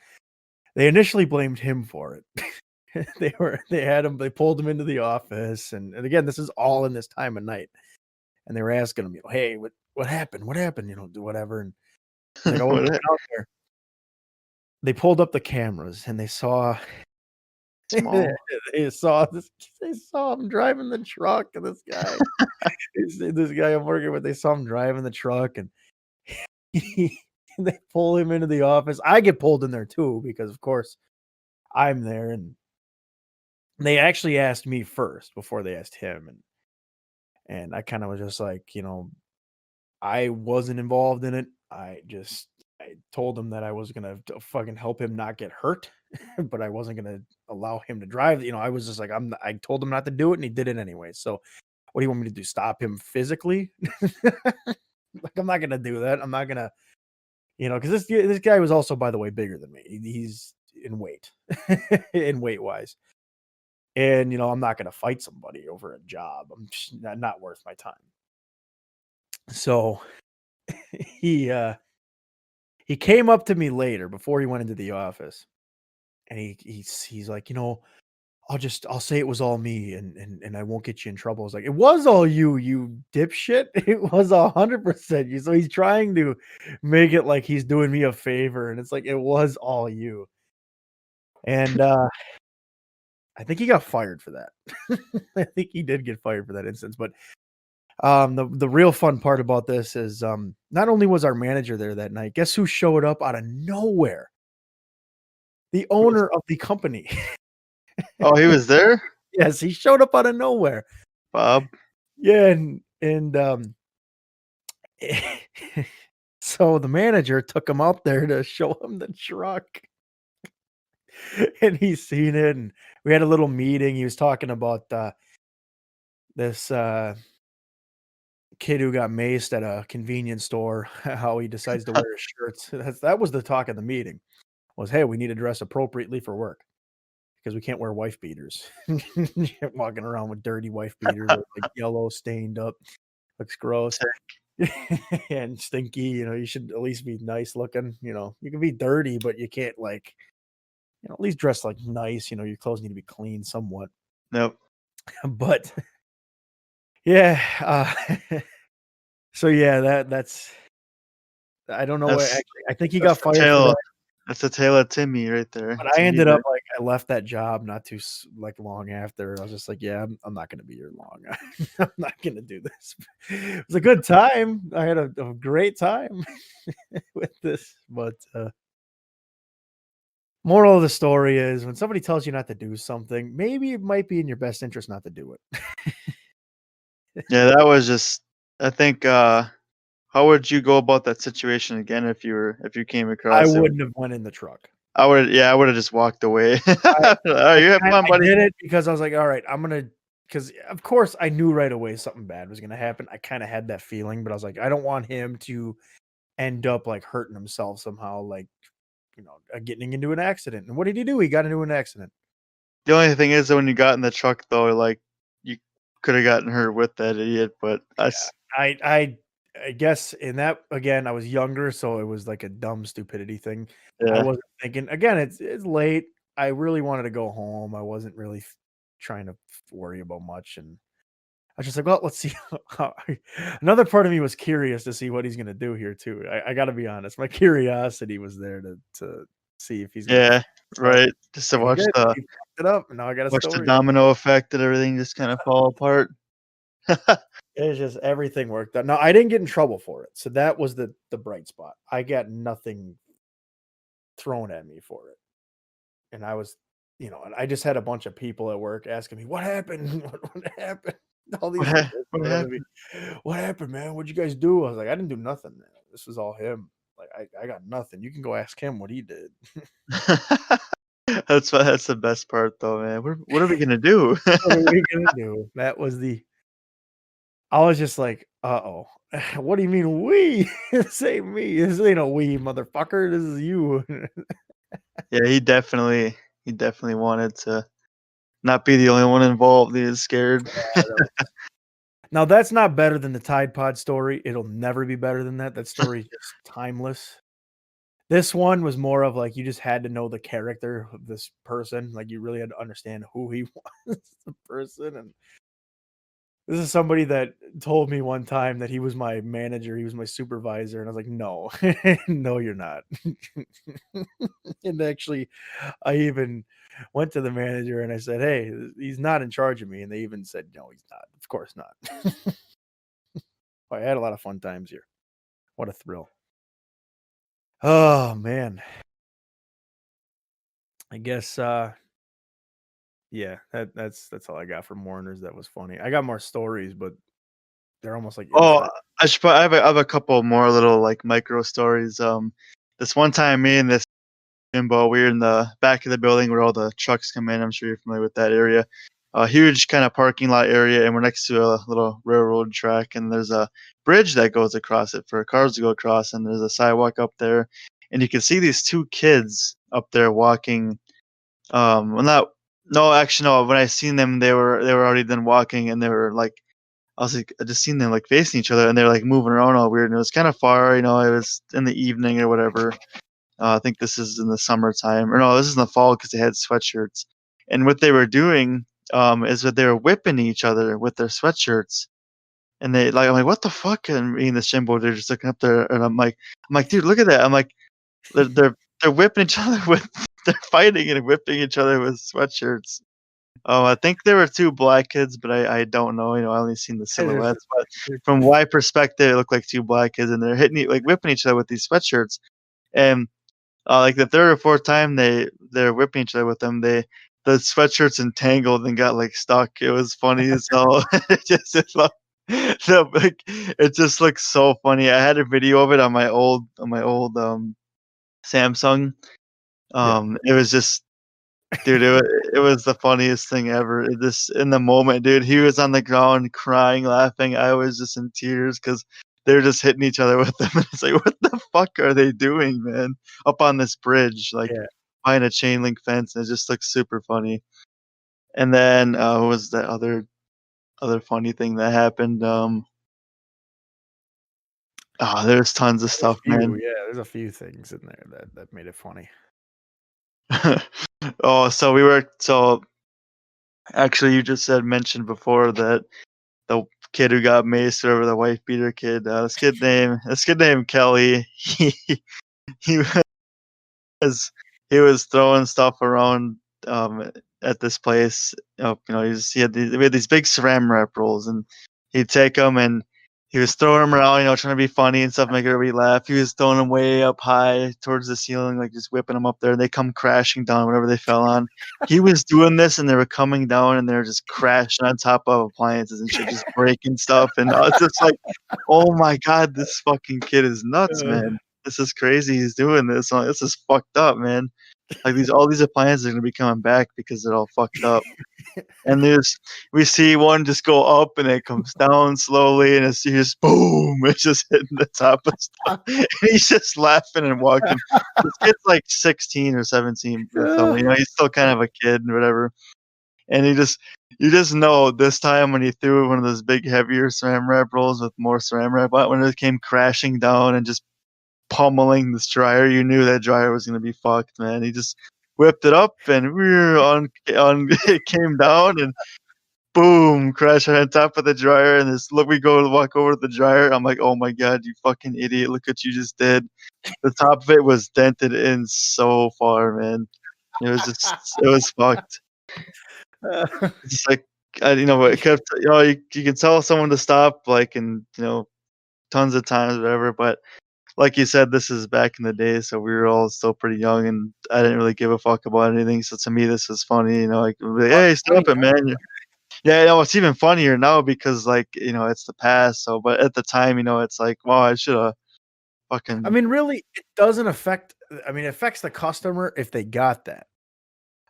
Speaker 1: they initially blamed him for it. They pulled him into the office, and again, this is all in this time of night, and they were asking him, "Hey, what happened? What happened?" Do whatever, and he's like, "Oh, we
Speaker 2: What
Speaker 1: went out there." They pulled up the cameras and they saw
Speaker 2: small.
Speaker 1: they saw this they saw him driving the truck, and this guy I'm working with, they saw him driving the truck, and he they pull him into the office. I get pulled in there too because, of course, I'm there, and they actually asked me first before they asked him, and I kinda was just like, I wasn't involved in it. I told him that I was gonna fucking help him not get hurt, but I wasn't gonna allow him to drive. I was just like, I told him not to do it, and he did it anyway. So, what do you want me to do? Stop him physically? Like, I'm not gonna do that. I'm not gonna, because this guy was also, by the way, bigger than me. He's in weight, in weight wise, and I'm not gonna fight somebody over a job. I'm just not worth my time. So he uh he came up to me later before he went into the office, and he's like, I'll say it was all me and I won't get you in trouble." I was like, "It was all you, you dipshit. It was 100% you." So he's trying to make it like he's doing me a favor, and it's like, "It was all you." And, I think he got fired for that. I think he did get fired for that instance, but, the real fun part about this is, not only was our manager there that night, guess who showed up out of nowhere? The owner of the company.
Speaker 2: Oh, he was there?
Speaker 1: Yes, he showed up out of nowhere.
Speaker 2: Bob?
Speaker 1: Yeah, so the manager took him out there to show him the truck, and he's seen it, and we had a little meeting. He was talking about, this, kid who got maced at a convenience store, how he decides to wear his shirts. That was the talk of the meeting, was, "Hey, we need to dress appropriately for work because we can't wear wife beaters." Walking around with dirty wife beaters that are, like, yellow, stained up, looks gross. And stinky, you should at least be nice looking, you can be dirty, but you can't, like, at least dress, like, nice, your clothes need to be clean somewhat.
Speaker 2: Nope.
Speaker 1: But yeah, so yeah, that's I don't know what
Speaker 2: That's
Speaker 1: actually, I think he
Speaker 2: that's
Speaker 1: got
Speaker 2: the
Speaker 1: fired for
Speaker 2: tale
Speaker 1: that,
Speaker 2: that's the tale of Timmy right there.
Speaker 1: but I
Speaker 2: Timmy
Speaker 1: ended up,
Speaker 2: the
Speaker 1: like, I left that job not too like, long after. I was just like, "Yeah, I'm not gonna be here long. I'm not gonna do this." It was a good time. I had a great time with this, but, moral of the story is when somebody tells you not to do something, maybe it might be in your best interest not to do it.
Speaker 2: Yeah, that was just I think, how would you go about that situation again if you came
Speaker 1: I
Speaker 2: across it?
Speaker 1: wouldn't have went in the truck.
Speaker 2: I would've just walked away.
Speaker 1: I
Speaker 2: "Alright, you have fun,
Speaker 1: I
Speaker 2: buddy."
Speaker 1: did it because I was like, "Alright, I'm gonna," because of course I knew right away something bad was gonna happen. I kinda had that feeling, but I was like, "I don't want him to end up, like, hurting himself somehow, like, getting into an accident." And what did he do? He got into an accident.
Speaker 2: The only thing is that when you got in the truck though, like, you coulda gotten hurt with that idiot, but
Speaker 1: Yeah.
Speaker 2: us
Speaker 1: I guess in that again, I was younger, so it was like a dumb stupidity thing. I
Speaker 2: yeah.
Speaker 1: wasn't thinking again, it's late. I really wanted to go home. I wasn't really trying to worry about much, and I was just like, "Well, let's see." How another part of me was curious to see what he's gonna do here too. I gotta be honest. My curiosity was there to see if he's gonna
Speaker 2: Yeah,
Speaker 1: up,
Speaker 2: right. Just to
Speaker 1: and he
Speaker 2: watch
Speaker 1: did.
Speaker 2: the
Speaker 1: He fucked it up, and now I got a
Speaker 2: watch the
Speaker 1: story.
Speaker 2: domino effect and everything just kinda fall apart.
Speaker 1: It's just everything worked out. No, I didn't get in trouble for it, so that was the bright spot. I got nothing thrown at me for it, and and I just had a bunch of people at work asking me, "What happened? What happened?" All these kids
Speaker 2: What
Speaker 1: coming up to me,
Speaker 2: happened?
Speaker 1: "What happened, man? What'd you guys do?" I was like, "I didn't do nothing, man. This was all him. Like, I got nothing. You can go ask him what he did."
Speaker 2: That's the best part though, man. What are we gonna do?
Speaker 1: What are we gonna do? That was the I was just like, "Uh-oh. What do you mean we? This ain't me. This ain't a we, motherfucker. This is you."
Speaker 2: Yeah, he definitely wanted to not be the only one involved. He was scared.
Speaker 1: Now that's not better than the Tide Pod story. It'll never be better than that. That story is just timeless. This one was more of like you just had to know the character of this person. Like you really had to understand who he was, the person. And this is somebody that told me one time that he was my manager, he was my supervisor, and I was like, "No, no, you're not." And actually, I even went to the manager and I said, "Hey, he's not in charge of me." And they even said, "No, he's not. Of course not." I had a lot of fun times here. What a thrill. Oh man. I guess yeah, that's all I got for mourners. That was funny. I got more stories, but they're almost like
Speaker 2: Oh,
Speaker 1: inside.
Speaker 2: I have a couple more little, like, micro stories. This one time, me and this Bimbo, we were in the back of the building where all the trucks come in. I'm sure you're familiar with that area. A huge kind of parking lot area, and we're next to a little railroad track, and there's a bridge that goes across it for cars to go across, and there's a sidewalk up there, and you can see these two kids up there walking. Well, not no, actually, no. When I seen them, they were already done walking, and they were like I was like, I just seen them like facing each other, and they're like moving around all weird, and it was kind of far. It was in the evening or whatever. I think this is in the summertime, or no, this is in the fall because they had sweatshirts. and what they were doing is that they were whipping each other with their sweatshirts. And I'm like, what the fuck? And me and the Shinbo, they're just looking up there, and I'm like, dude, look at that. I'm like, they're whipping each other with, they're fighting and whipping each other with sweatshirts. Oh, I think there were two black kids, but I don't know. I only seen the
Speaker 1: There's
Speaker 2: silhouettes. But from my perspective, it looked like two black kids, and they're like whipping each other with these sweatshirts. And like the third or fourth time they're whipping each other with them, the sweatshirts entangled and got like stuck. It was funny as hell. It just looks so funny. I had a video of it on my old Samsung.
Speaker 1: yeah,
Speaker 2: It was just, dude, it was the funniest thing ever. This in the moment, dude. He was on the ground crying, laughing. I was just in tears because they're just hitting each other with them. And it's like, what the fuck are they doing, man? Up on this bridge, like
Speaker 1: yeah.
Speaker 2: behind a chain link fence, and it just looks super funny. And then what was the other funny thing that happened? Oh, there's tons of
Speaker 1: There's a
Speaker 2: stuff,
Speaker 1: few,
Speaker 2: man.
Speaker 1: yeah, there's a few things in there that made it funny.
Speaker 2: Oh, so actually, you just mentioned before that the kid who got maced, or the wife beater kid. This kid named Kelly. He was he was throwing stuff around at this place. We had these big saran wrap rolls, and he'd take them and he was throwing them around, trying to be funny and stuff, make everybody laugh. He was throwing them way up high towards the ceiling, like just whipping them up there. They come crashing down whatever they fell on. He was doing this, and they were coming down, and they were just crashing on top of appliances and shit, just breaking stuff. And it's just like, oh my god, this fucking kid is nuts,
Speaker 1: Uh,
Speaker 2: man. This is crazy. He's doing this. This is fucked up, man. Like all these appliances are gonna be coming back because they're all fucked up. And we see one just go up and it comes down slowly, and it's just boom. It's just hitting the top of stuff. And he's just laughing and walking. This kid's like 16 or 17 or something. He's still kind of a kid and whatever. And you just know this time when he threw one of those big heavier saran wrap rolls with more saran wrap on, when it came crashing down and just pummeling this dryer, you knew that dryer was gonna be fucked, man. He just whipped it up and on it came down and boom, crashed on top of the dryer. And we go to walk over to the dryer. I'm like, oh my god, you fucking idiot! Look what you just did. The top of it was dented in so far, man. It was fucked. It's just like, it kept, you can tell someone to stop, like, and tons of times, whatever, but like you said, this is back in the day, so we were all still pretty young, and I didn't really give a fuck about anything. So to me, this was funny. Like,
Speaker 1: well,
Speaker 2: hey,
Speaker 1: it's funny
Speaker 2: stop it, man. Yeah, it's even funnier now because, like, it's the past. So, but at the time, it's like, wow, I should have
Speaker 1: I
Speaker 2: fucking.
Speaker 1: mean, really, it doesn't affect. I mean, it affects the customer if they got that.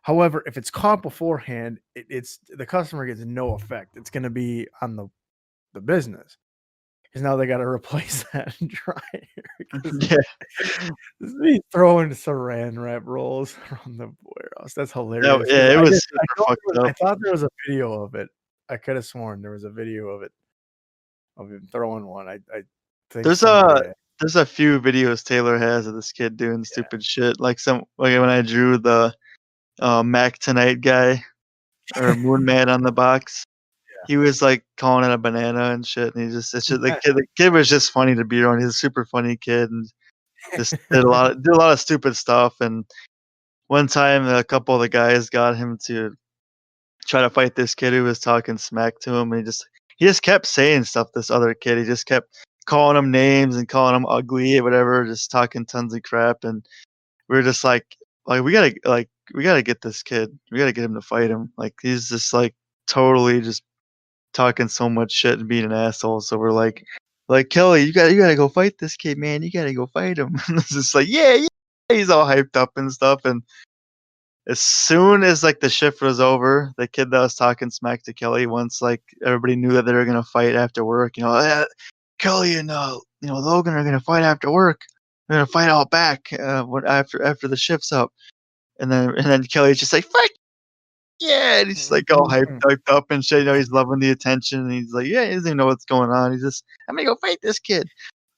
Speaker 1: However, if it's caught beforehand, it's the customer gets no effect. It's going to be on the business because now they got to replace that dryer because
Speaker 2: Yeah,
Speaker 1: he's throwing saran wrap rolls around the warehouse. That's
Speaker 2: yeah,
Speaker 1: hilarious.
Speaker 2: yeah,
Speaker 1: Because
Speaker 2: it
Speaker 1: I
Speaker 2: was
Speaker 1: just
Speaker 2: super fucked
Speaker 1: I
Speaker 2: up.
Speaker 1: thought there was a video of it. I could have sworn there was a video of him throwing one. I think
Speaker 2: There's a
Speaker 1: somebody.
Speaker 2: there's a few videos Taylor has of this kid doing
Speaker 1: Yeah,
Speaker 2: stupid shit, like when I drew the Mac Tonight guy or Moon Man on the box. He was, like, calling it a banana and shit, and it's just the kid was just funny to be around. He's a super funny kid and just did a lot of stupid stuff. And one time, a couple of the guys got him to try to fight this kid who was talking smack to him, and he just kept saying stuff, this other kid. He just kept calling him names and calling him ugly, whatever, just talking tons of crap. And we were just we gotta get this kid. We gotta get him to fight him. Like, he's just, like, totally just talking so much shit and being an asshole. So we're like, Kelly, you gotta go fight this kid, man. You gotta go fight him. And it's just like, yeah, yeah. He's all hyped up and stuff. And as soon as, like, the shift was over, the kid that was talking smack to Kelly, once, like, everybody knew that they were gonna fight after work, Kelly and Logan are gonna fight after work. They're gonna fight out back after the shift's up. And then Kelly's just like, fuck yeah, and he's just, like, all hyped up and shit. He's loving the attention, and he's like, yeah, he doesn't even know what's going on. He's just, I'm gonna go fight this kid.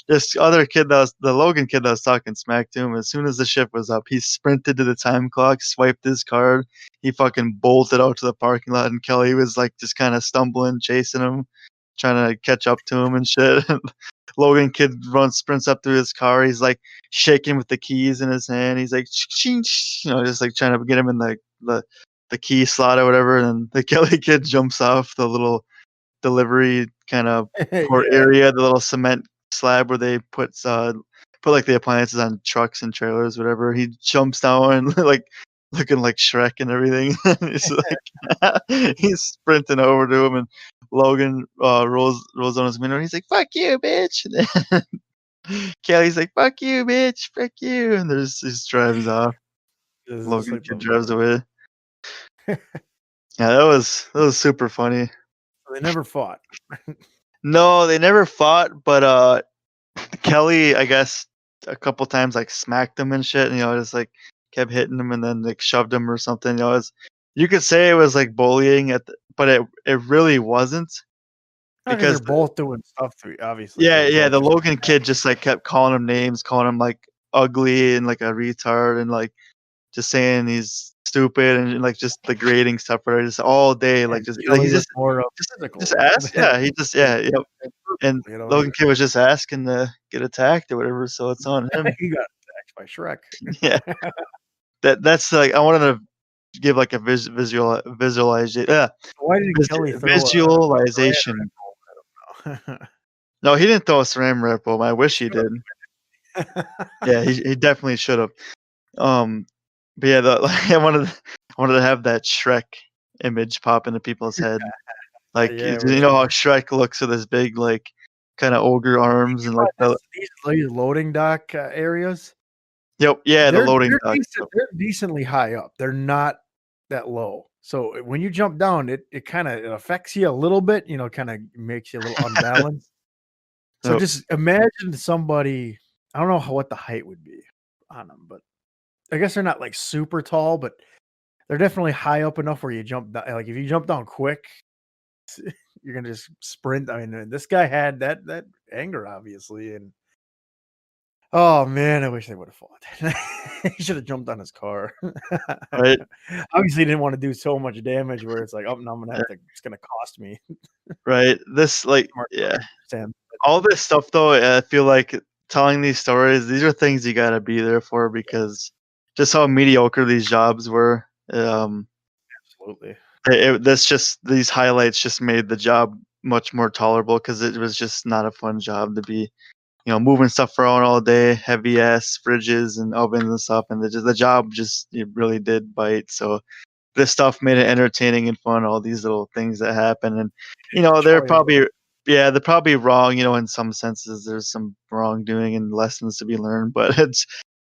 Speaker 2: this other kid that was the Logan kid that was talking smack to him, as soon as the shift was up, he sprinted to the time clock, swiped his card, he fucking bolted out to the parking lot, and Kelly was like just kind of stumbling, chasing him, trying to catch up to him and shit. Logan kid runs, sprints up to his car. He's like shaking with the keys in his hand. He's like, "Ching, ching," just like trying to get him in the key slot or whatever. And the Kelly kid jumps off the little delivery kind of port
Speaker 1: Yeah.
Speaker 2: area, the little cement slab where they put like the appliances on trucks and trailers, whatever. He jumps down like looking like Shrek and everything. He's like he's sprinting over to him, and Logan rolls on his window. And he's like, "Fuck you, bitch!" And Kelly's like, "Fuck you, bitch! Fuck you!" And there's he just drives off.
Speaker 1: This is
Speaker 2: Logan
Speaker 1: like
Speaker 2: kid drives away. Yeah, that was super funny.
Speaker 1: they never fought.
Speaker 2: No, they never fought, but Kelly, I guess, a couple times like smacked him and shit, and just like kept hitting him and then like shoved him or something. You could say it was like bullying but it really wasn't
Speaker 1: Because they're
Speaker 2: because
Speaker 1: both doing stuff to you, obviously.
Speaker 2: yeah,
Speaker 1: They're
Speaker 2: yeah,
Speaker 1: both
Speaker 2: the
Speaker 1: just
Speaker 2: Logan kid just like kept calling him names, calling him like ugly and like a retard and like just saying he's stupid and like just degrading stuff for her just all day, like
Speaker 1: and
Speaker 2: just like
Speaker 1: Kelly
Speaker 2: he's
Speaker 1: was
Speaker 2: just
Speaker 1: more of
Speaker 2: just
Speaker 1: physical
Speaker 2: asked,
Speaker 1: than
Speaker 2: yeah, he just yeah, yep. And
Speaker 1: he
Speaker 2: Logan kid was just asking to get attacked or whatever, so it's on him.
Speaker 1: he got attacked by Shrek.
Speaker 2: Yeah. That's like I wanted to give like a
Speaker 1: Why did Kelly throw a
Speaker 2: visualization.
Speaker 1: saran wrap?
Speaker 2: No, he didn't throw a Saran Wrap bomb. I
Speaker 1: He
Speaker 2: wish he
Speaker 1: should
Speaker 2: did.
Speaker 1: have.
Speaker 2: Yeah, he definitely should have. Um, but yeah, like, I wanted to have that Shrek image pop into people's head. Like,
Speaker 1: Yeah,
Speaker 2: you
Speaker 1: which
Speaker 2: know how Shrek looks with his big like kind of ogre arms and like the
Speaker 1: these loading dock areas,
Speaker 2: yep, yeah, the loading
Speaker 1: they're
Speaker 2: dock
Speaker 1: decent.
Speaker 2: stuff.
Speaker 1: They're decently high up. They're not that low. So when you jump down, it kind of it affects you a little bit. Kind of makes you a little unbalanced. So
Speaker 2: Yep.
Speaker 1: just imagine somebody. I don't know what the height would be on them, but I guess they're not like super tall, but they're definitely high up enough where you jump down. Like if you jump down quick, you're gonna just sprint. I mean, this guy had that anger, obviously, and oh man, I wish they would have fought. He should have jumped on his car.
Speaker 2: Right.
Speaker 1: Obviously, he didn't want to do so much damage where it's like, oh no, I'm gonna have to. It's gonna cost me.
Speaker 2: Right. This like
Speaker 1: Smart
Speaker 2: yeah.
Speaker 1: Sam.
Speaker 2: All this stuff though, I feel like telling these stories, these are things you gotta be there for because just how mediocre these jobs were.
Speaker 1: Absolutely.
Speaker 2: This just these highlights just made the job much more tolerable because it was just not a fun job to be, moving stuff around all day, heavy ass fridges and ovens and stuff, and the job just it really did bite. So this stuff made it entertaining and fun. All these little things that happen, and they're
Speaker 1: Enjoyable.
Speaker 2: probably they're probably wrong. In some senses, there's some wrongdoing and lessons to be learned. But it's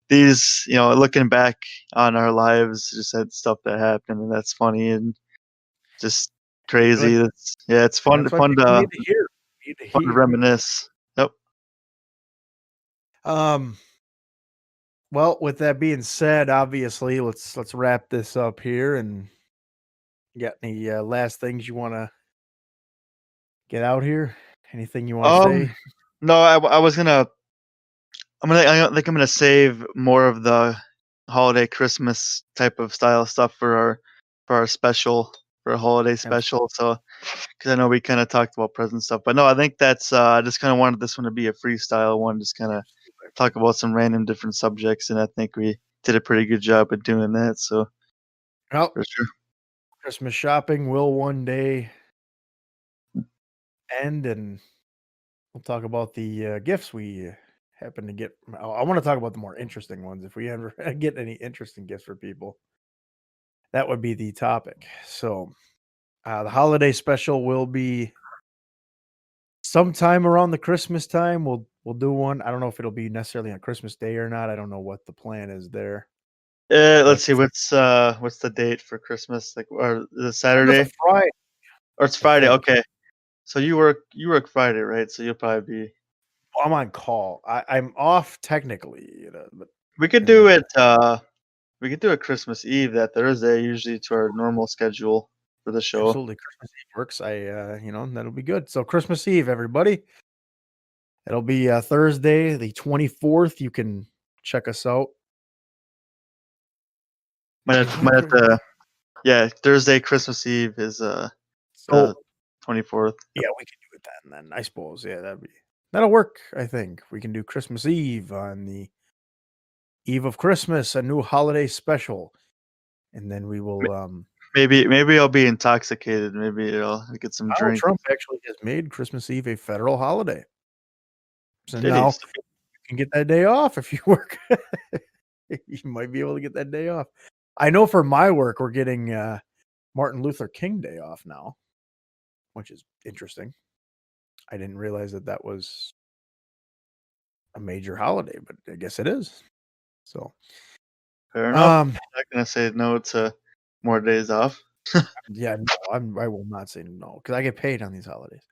Speaker 2: these, looking back on our lives, just that stuff that happened, and that's funny and just crazy.
Speaker 1: Good.
Speaker 2: It's yeah, it's
Speaker 1: And
Speaker 2: fun
Speaker 1: that's why
Speaker 2: fun
Speaker 1: people
Speaker 2: to
Speaker 1: need to hear. Need to
Speaker 2: fun to
Speaker 1: hear.
Speaker 2: reminisce. Yep.
Speaker 1: Um. Well, with that being said, obviously, let's wrap this up here. And you got any last things you want to get out here? Anything you want to
Speaker 2: Um.
Speaker 1: say?
Speaker 2: No, I was gonna. I think I'm gonna save more of the holiday Christmas type of style stuff for our special for a holiday
Speaker 1: Absolutely.
Speaker 2: special. So because I know we kind of talked about present stuff, but no, I think that's I just kind of wanted this one to be a freestyle one, just kind of talk about some random different subjects, and I think we did a pretty good job at doing that. So
Speaker 1: Well,
Speaker 2: for sure.
Speaker 1: Christmas shopping will one day end, and we'll talk about the gifts we happen to get. I want to talk about the more interesting ones. If we ever get any interesting gifts for people, that would be the topic. So, the holiday special will be sometime around the Christmas time. We'll do one. I don't know if it'll be necessarily on Christmas Day or not. I don't know what the plan is there,
Speaker 2: Let's
Speaker 1: but
Speaker 2: see what's the date for Christmas? Like, or the
Speaker 1: I think it's a
Speaker 2: Saturday
Speaker 1: Friday.
Speaker 2: or it's
Speaker 1: I
Speaker 2: Friday?
Speaker 1: think.
Speaker 2: Okay, so you work Friday, right? So you'll probably be.
Speaker 1: Well, I'm on call. I'm off technically, but
Speaker 2: We could
Speaker 1: and
Speaker 2: do
Speaker 1: then
Speaker 2: it. We could do it Christmas Eve that Thursday, usually to our normal schedule for the show.
Speaker 1: absolutely Christmas Eve works. That'll be good. So Christmas Eve, everybody. It'll be, Thursday, the 24th. You can check us out.
Speaker 2: Might
Speaker 1: Is
Speaker 2: have,
Speaker 1: that
Speaker 2: might have
Speaker 1: correct?
Speaker 2: to, yeah, Thursday, Christmas Eve is
Speaker 1: So,
Speaker 2: the 24th.
Speaker 1: yeah, we can do it then, I suppose. Yeah, that'll work, I think. We can do Christmas Eve on the eve of Christmas, a new holiday special, and then we
Speaker 2: M-
Speaker 1: will,
Speaker 2: maybe I'll be intoxicated. Maybe I'll get some
Speaker 1: Donald
Speaker 2: drink.
Speaker 1: Trump actually has made Christmas Eve a federal holiday. So
Speaker 2: Did he?
Speaker 1: now you can get that day off if you work. You might be able to get that day off. I know for my work, we're getting, Martin Luther King Day off now, which is interesting. I didn't realize that that was a major holiday, but I guess it is. So,
Speaker 2: Fair enough.
Speaker 1: um,
Speaker 2: Not gonna say no to more days off.
Speaker 1: yeah, no, I will not say no because I get paid on these holidays.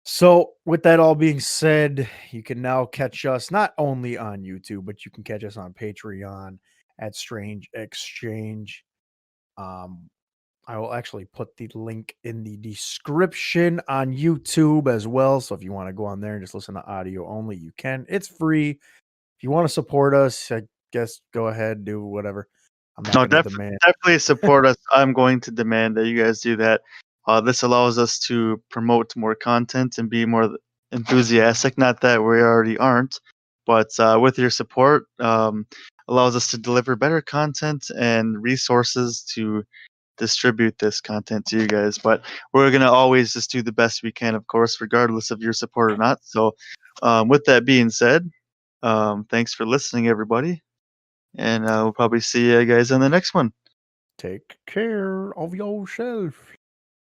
Speaker 1: So, with that all being said, you can now catch us not only on YouTube, but you can catch us on Patreon at Strange Exchange. Um, I will actually put the link in the description on YouTube as well. So if you want to go on there and just listen to audio only, you can. It's free. If you want to support us, I guess go ahead, do whatever. I'm not
Speaker 2: No,
Speaker 1: going to demand.
Speaker 2: definitely support us. I'm going to demand that you guys do that. This allows us to promote more content and be more enthusiastic. Not that we already aren't, but with your support, allows us to deliver better content and resources to distribute this content to you guys. But we're gonna always just do the best we can, of course, regardless of your support or not. So, with that being said, thanks for listening, everybody, and we'll probably see you guys on the next one.
Speaker 1: Take care of yourself.